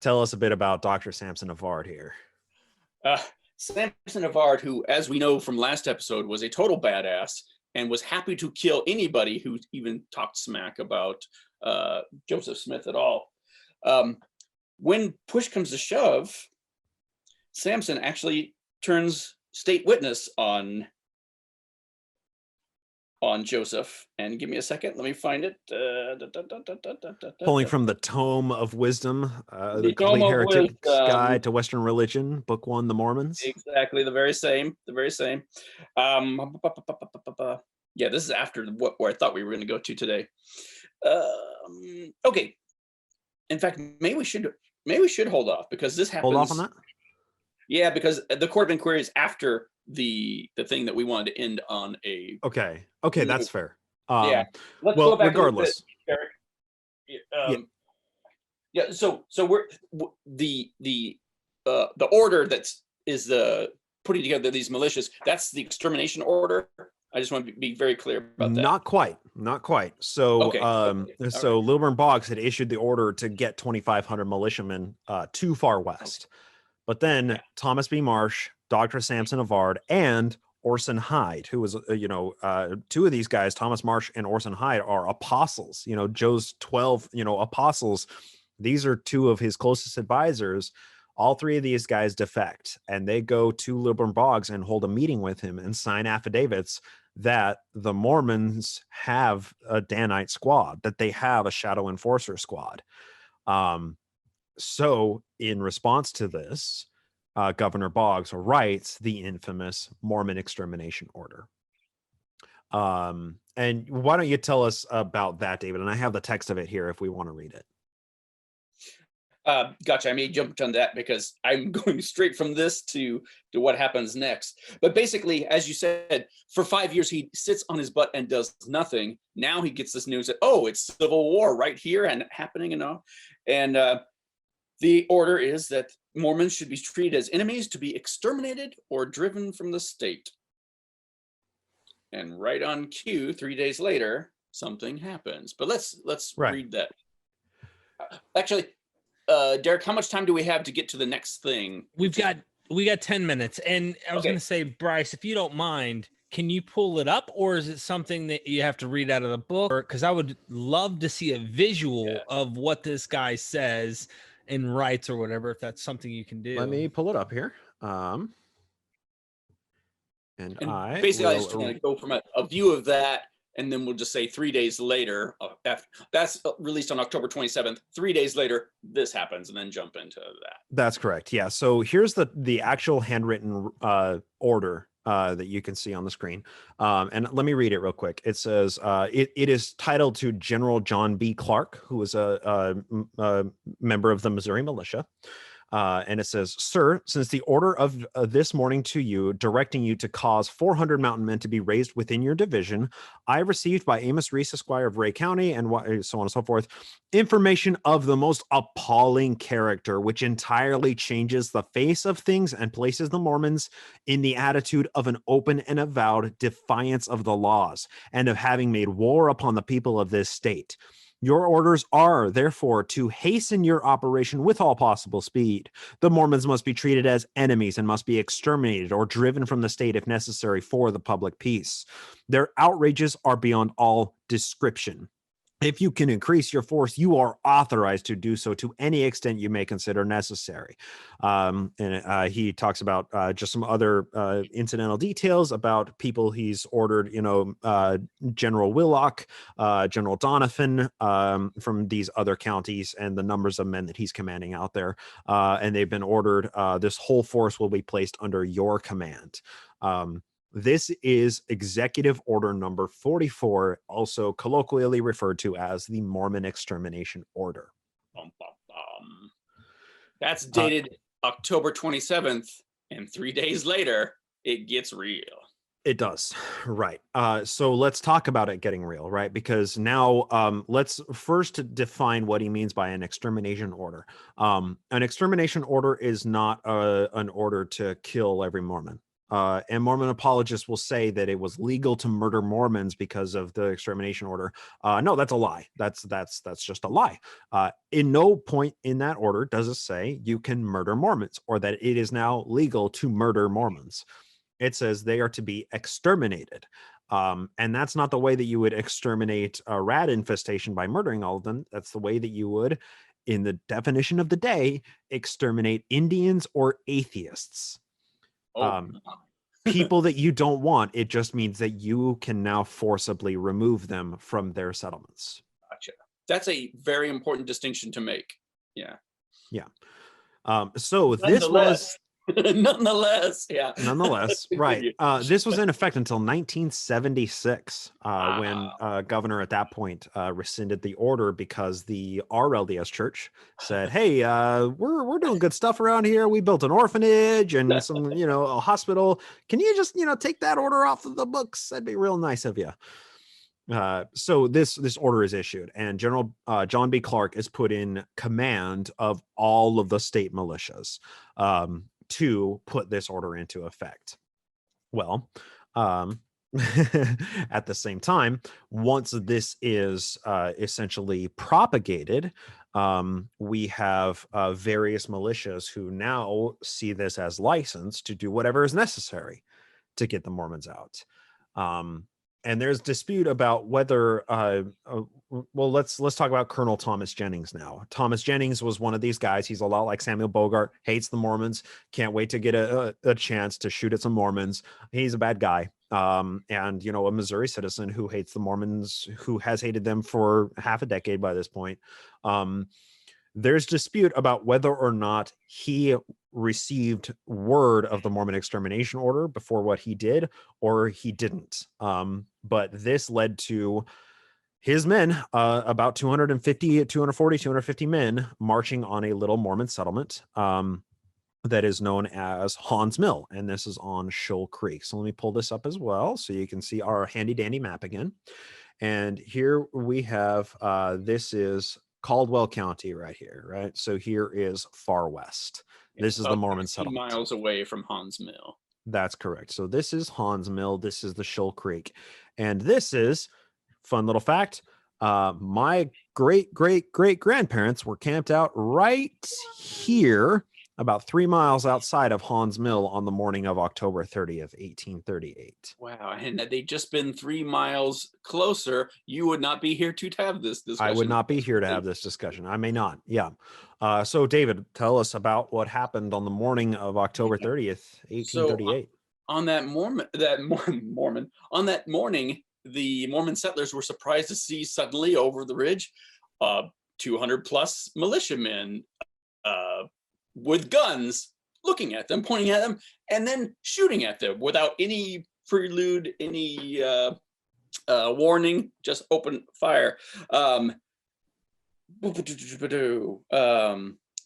tell us a bit about Dr. Samson Avard here. Samson Avard, who, as we know from last episode, was a total badass and was happy to kill anybody who even talked smack about Joseph Smith at all. When push comes to shove, Samson actually turns state witness on Joseph. And give me a second, let me find it. Pulling from the Tome of Wisdom, the Tome Complete of Heretic's Wisdom. Guide to Western Religion, Book 1, The Mormons. Exactly, the very same. Yeah, this is after where I thought we were going to go to today. Okay. In fact, maybe we should hold off because this happens. Hold off on that? Yeah, because the Court of Inquiry is after the thing that we wanted to end on a. Okay, that's fair. Yeah. Let's well, go back regardless. A little bit, Eric. Yeah. So we're the order is the putting together these militias. That's the extermination order. I just want to be very clear about that. Not quite. So, Okay. So right. Lilburn Boggs had issued the order to get 2,500 militiamen to Far West, but then Thomas B. Marsh, Dr. Samson Avard, and Orson Hyde, who was, two of these guys, Thomas Marsh and Orson Hyde, are apostles. Joe's 12, apostles. These are two of his closest advisors. All three of these guys defect, and they go to Lilburn Boggs and hold a meeting with him and sign affidavits that the Mormons have a Danite squad, that they have a Shadow Enforcer squad. So in response to this, Governor Boggs writes the infamous Mormon extermination order. And why don't you tell us about that, David? And I have the text of it here if we want to read it. Gotcha. I may jump on that because I'm going straight from this to what happens next. But basically, as you said, for 5 years, he sits on his butt and does nothing. Now he gets this news that, oh, it's civil war right here and happening and all. And the order is that Mormons should be treated as enemies to be exterminated or driven from the state. And right on cue, 3 days later, something happens. But let's Right. read that. Actually, Derek, how much time do we have to get to the next thing? We got 10 minutes. And I was Okay. going to say, Bryce, if you don't mind, can you pull it up, or is it something that you have to read out of the book? Because I would love to see a visual of what this guy says and writes or whatever, if that's something you can do. Let me pull it up here. And I basically, I will... just want to go from a view of that, and then we'll just say 3 days later, that's released on October 27th. 3 days later, this happens, and then jump into that. That's correct. Yeah. So here's the actual handwritten order that you can see on the screen. And let me read it real quick. It says, it is titled to General John B. Clark, who was a member of the Missouri militia. And it says, "Sir, since the order of this morning to you, directing you to cause 400 mountain men to be raised within your division, I received by Amos Reese, Esquire of Ray County, and so on and so forth, information of the most appalling character, which entirely changes the face of things and places the Mormons in the attitude of an open and avowed defiance of the laws, and of having made war upon the people of this state. Your orders are, therefore, to hasten your operation with all possible speed. The Mormons must be treated as enemies and must be exterminated or driven from the state if necessary for the public peace. Their outrages are beyond all description. If you can increase your force, you are authorized to do so to any extent you may consider necessary." And he talks about just some other incidental details about people he's ordered, General Willock, General Donovan from these other counties, and the numbers of men that he's commanding out there. And they've been ordered, this whole force will be placed under your command. This is Executive Order number 44, also colloquially referred to as the Mormon Extermination Order. That's dated October 27th, and 3 days later, it gets real. It does. Right. So let's talk about it getting real, right? Because now let's first define what he means by an extermination order. An extermination order is not an order to kill every Mormon. And Mormon apologists will say that it was legal to murder Mormons because of the extermination order. No, that's a lie. That's just a lie. In no point in that order does it say you can murder Mormons, or that it is now legal to murder Mormons. It says they are to be exterminated. And that's not the way that you would exterminate a rat infestation by murdering all of them. That's the way that you would, in the definition of the day, exterminate Indians or atheists. People that you don't want. It just means that you can now forcibly remove them from their settlements. Gotcha. That's a very important distinction to make. Yeah. So this was nonetheless, right. This was in effect until 1976, when governor at that point rescinded the order because the RLDS church said, "Hey, we're doing good stuff around here. We built an orphanage and some, a hospital. Can you just, take that order off of the books? That'd be real nice of you." So this order is issued, and General John B. Clark is put in command of all of the state militias to put this order into effect. Well, at the same time, once this is essentially propagated, we have various militias who now see this as license to do whatever is necessary to get the Mormons out. And there's dispute about whether, well, let's talk about Colonel Thomas Jennings now. Thomas Jennings was one of these guys. He's a lot like Samuel Bogart, hates the Mormons, can't wait to get a chance to shoot at some Mormons. He's a bad guy. And, a Missouri citizen who hates the Mormons, who has hated them for half a decade by this point. There's dispute about whether or not he received word of the Mormon extermination order before what he did, or he didn't. But this led to his men, about 250 men marching on a little Mormon settlement that is known as Haun's Mill. And this is on Shoal Creek. So let me pull this up as well so you can see our handy dandy map again. And here we have, this is Caldwell County right here, right? So here is far west. This is the Mormon settlement. Miles away from Haun's Mill. That's correct. So this is Haun's Mill. This is the Shoal Creek. And this is Fun little fact. My great-great-great-grandparents were camped out right here, about 3 miles outside of Hans Mill on the morning of October 30th, 1838. Wow. And had they just been 3 miles closer, you would not be here to have this discussion. I would not be here to have this discussion. I may not. Yeah. So David, tell us about what happened on the morning of October 30th, 1838. On that morning, the Mormon settlers were surprised to see suddenly over the ridge 200 plus militiamen with guns looking at them, pointing at them, and then shooting at them without any prelude, any warning, just open fire.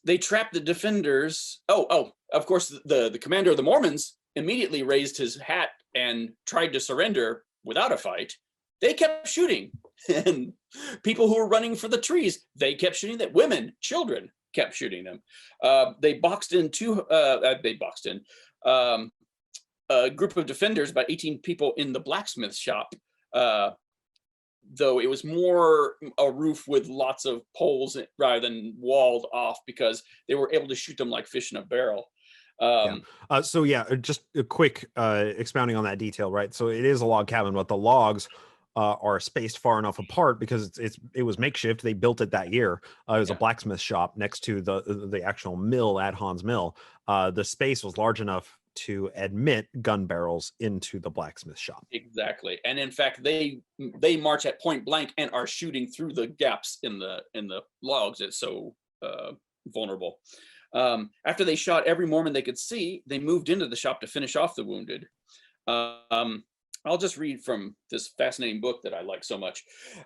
They trapped the defenders. Of course, the commander of the Mormons immediately raised his hat and tried to surrender without a fight. They kept shooting, and people who were running for the trees, they kept shooting them. Women, children kept shooting them. They boxed in a group of defenders, about 18 people in the blacksmith shop, though it was more a roof with lots of poles rather than walled off, because they were able to shoot them like fish in a barrel. So just a quick expounding on that detail, right? So it is a log cabin, but the logs are spaced far enough apart because it was makeshift. They built it that year. It was a blacksmith shop next to the actual mill at Hans Mill. The space was large enough to admit gun barrels into the blacksmith shop. Exactly. And in fact, they march at point blank and are shooting through the gaps in the logs. It's so vulnerable. After they shot every Mormon they could see, they moved into the shop to finish off the wounded. I'll just read from this fascinating book that I like so much.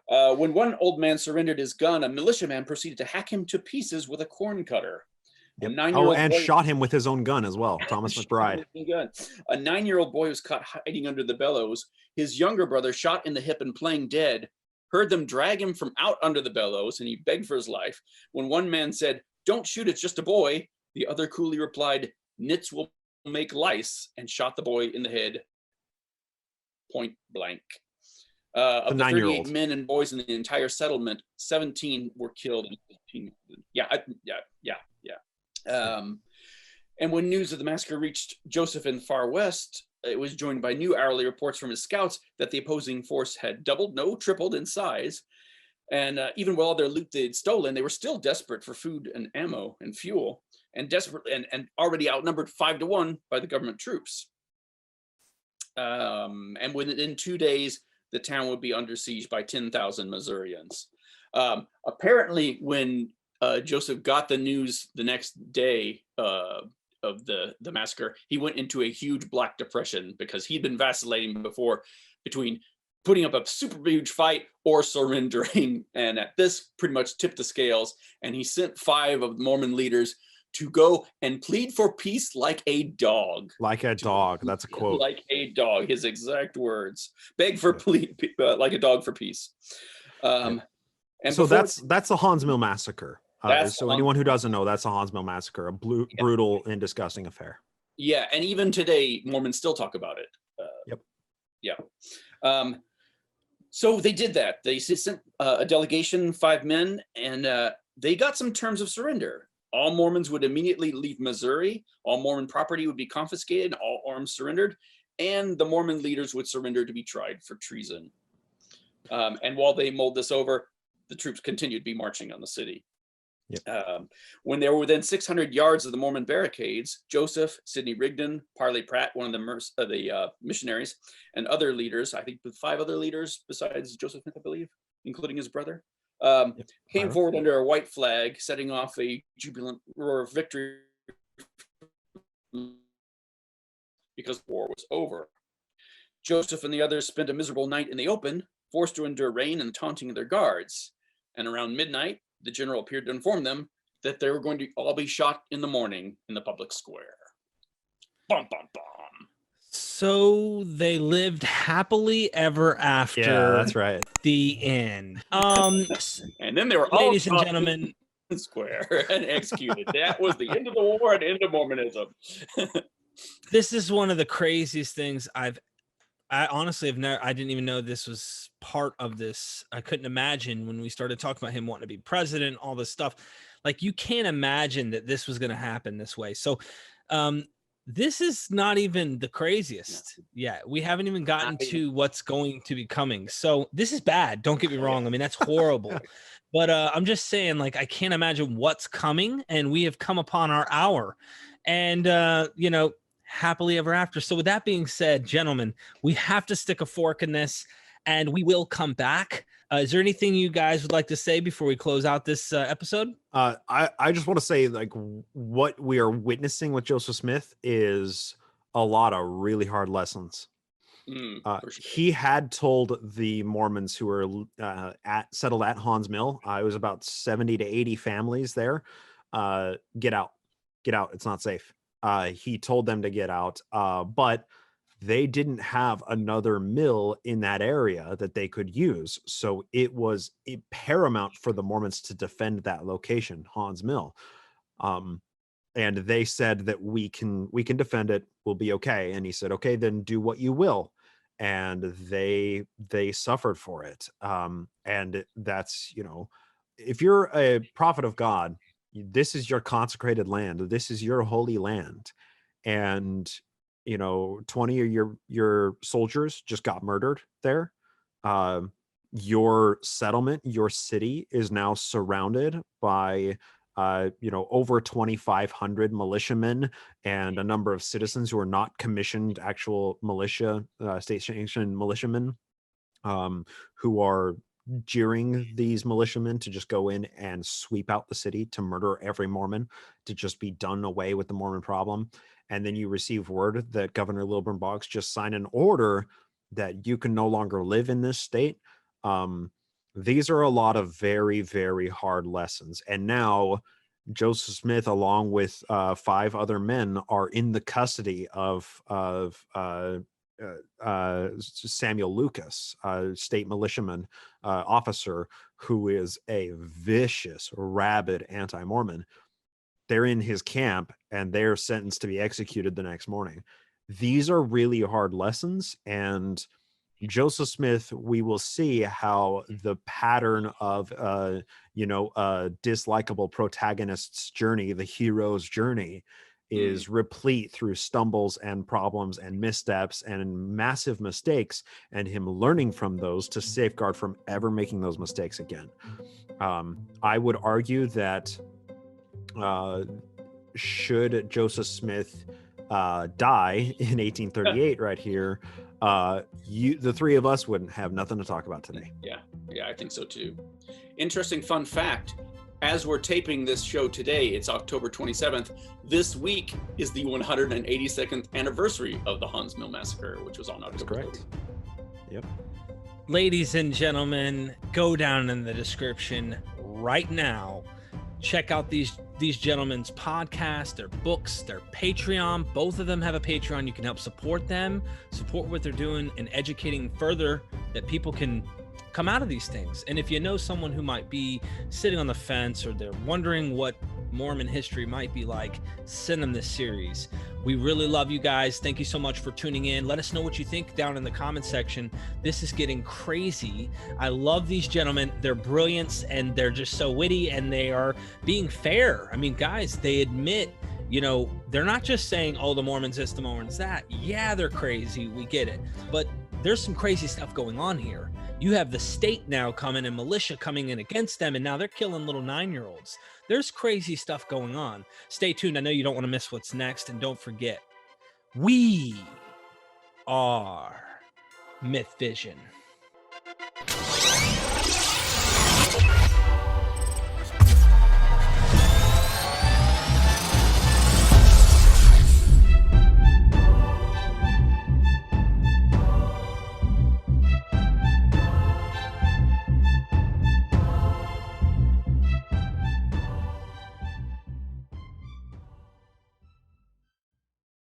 When one old man surrendered his gun, a militiaman proceeded to hack him to pieces with a corn cutter. Yep. And shot him with his own gun as well, Thomas McBride. A 9-year-old boy was caught hiding under the bellows. His younger brother, shot in the hip and playing dead, heard them drag him from out under the bellows, and he begged for his life. When one man said, "Don't shoot, it's just a boy," the other coolly replied, "Nits will make lice," and shot the boy in the head, point blank. Of the 38 men and boys in the entire settlement, 17 were killed. And when news of the massacre reached Joseph in the far west, it was joined by new hourly reports from his scouts that the opposing force had doubled, no, tripled in size. And even with all their loot they'd stolen, they were still desperate for food and ammo and fuel, and desperate and already outnumbered 5-1 by the government troops. And within 2 days, the town would be under siege by 10,000 Missourians. Apparently, when Joseph got the news the next day of the massacre, he went into a huge Black Depression, because he'd been vacillating before between putting up a super huge fight or surrendering. And at this pretty much tipped the scales. And he sent 5 of the Mormon leaders to go and plead for peace like a dog. Like a dog. That's a quote. Like a dog, his exact words. Beg for like a dog for peace. And so that's the Hans Mill massacre. So anyone who doesn't know, that's the Hans Mill massacre, a brutal and disgusting affair. Yeah, and even today, Mormons still talk about it. So they did that. They sent a delegation, 5 men, and they got some terms of surrender. All Mormons would immediately leave Missouri. All Mormon property would be confiscated, all arms surrendered, and the Mormon leaders would surrender to be tried for treason. And while they mulled this over, the troops continued to be marching on the city. When they were within 600 yards of the Mormon barricades, Joseph, Sidney Rigdon, Parley Pratt, one of the missionaries, and other leaders, I think 5 other leaders besides Joseph Smith, I believe, including his brother, came forward under a white flag, setting off a jubilant roar of victory because the war was over. Joseph and the others spent a miserable night in the open, forced to endure rain and taunting of their guards. And around midnight, the general appeared to inform them that they were going to all be shot in the morning in the public square. Bum, bum, bum. So they lived happily ever after. Yeah, that's right. The end. And then they were all ladies and gentlemen, square and executed. That was the end of the war and end of Mormonism. This is one of the craziest things I've I honestly have never, I didn't even know this was part of this. I couldn't imagine when we started talking about him wanting to be president, all this stuff. Like, you can't imagine that this was going to happen this way. So, this is not even the craziest. Yeah, we haven't even gotten to what's going to be coming. So this is bad. Don't get me wrong. I mean, that's horrible. But I'm just saying, like, I can't imagine what's coming, and we have come upon our hour. And you know, happily ever after. So with that being said, gentlemen, we have to stick a fork in this, and we will come back. Is there anything you guys would like to say before we close out this episode? I just want to say, like, what we are witnessing with Joseph Smith is a lot of really hard lessons. He had told the Mormons who were settled at Hans Mill, it was about 70 to 80 families there, get out, it's not safe. He told them to get out, but they didn't have another mill in that area that they could use. So it was paramount for the Mormons to defend that location, Hans Mill. And they said that we can defend it. We'll be okay. And he said, okay, then do what you will. And they suffered for it. And that's, you know, if you're a prophet of God, this is your consecrated land. This is your holy land. And, you know, 20 of your soldiers just got murdered there. Your settlement, your city is now surrounded by, you know, over 2,500 militiamen and a number of citizens who are not commissioned actual militia, state-sanctioned militiamen, who are jeering these militiamen to just go in and sweep out the city, to murder every Mormon, to just be done away with the Mormon problem. And then you receive word that Governor Lilburn Boggs just signed an order that you can no longer live in this state. These are a lot of very, very hard lessons. And now Joseph Smith, along with 5 other men, are in the custody of Samuel Lucas, state militiaman officer, who is a vicious, rabid anti-Mormon. They're in his camp, and they're sentenced to be executed the next morning. These are really hard lessons, and Joseph Smith, we will see how the pattern of, you know, dislikable protagonist's journey, the hero's journey, is replete through stumbles and problems and missteps and massive mistakes, and him learning from those to safeguard from ever making those mistakes again. I would argue that should Joseph Smith die in 1838 right here, the 3 of us wouldn't have nothing to talk about today. Yeah, I think so too. Interesting fun fact, as we're taping this show today, it's October 27th. This week is the 182nd anniversary of the Hans Mill Massacre, which was on October 30th. Yep. Ladies and gentlemen, go down in the description right now. Check out these gentlemen's podcasts, their books, their Patreon. Both of them have a Patreon. You can help support them, support what they're doing, and educating further that people can come out of these things. And if you know someone who might be sitting on the fence, or they're wondering what Mormon history might be like, send them this series. We really love you guys. Thank you so much for tuning in. Let us know what you think down in the comment section. This is getting crazy. I love these gentlemen. They're brilliant, and they're just so witty, and they are being fair. I mean, guys, they admit, you know, they're not just saying, oh, the Mormons this, the Mormons that. Yeah, they're crazy. We get it. But there's some crazy stuff going on here. You have the state now coming and militia coming in against them, and now they're killing little 9-year-olds. There's crazy stuff going on. Stay tuned. I know you don't want to miss what's next. And don't forget, we are MythVision.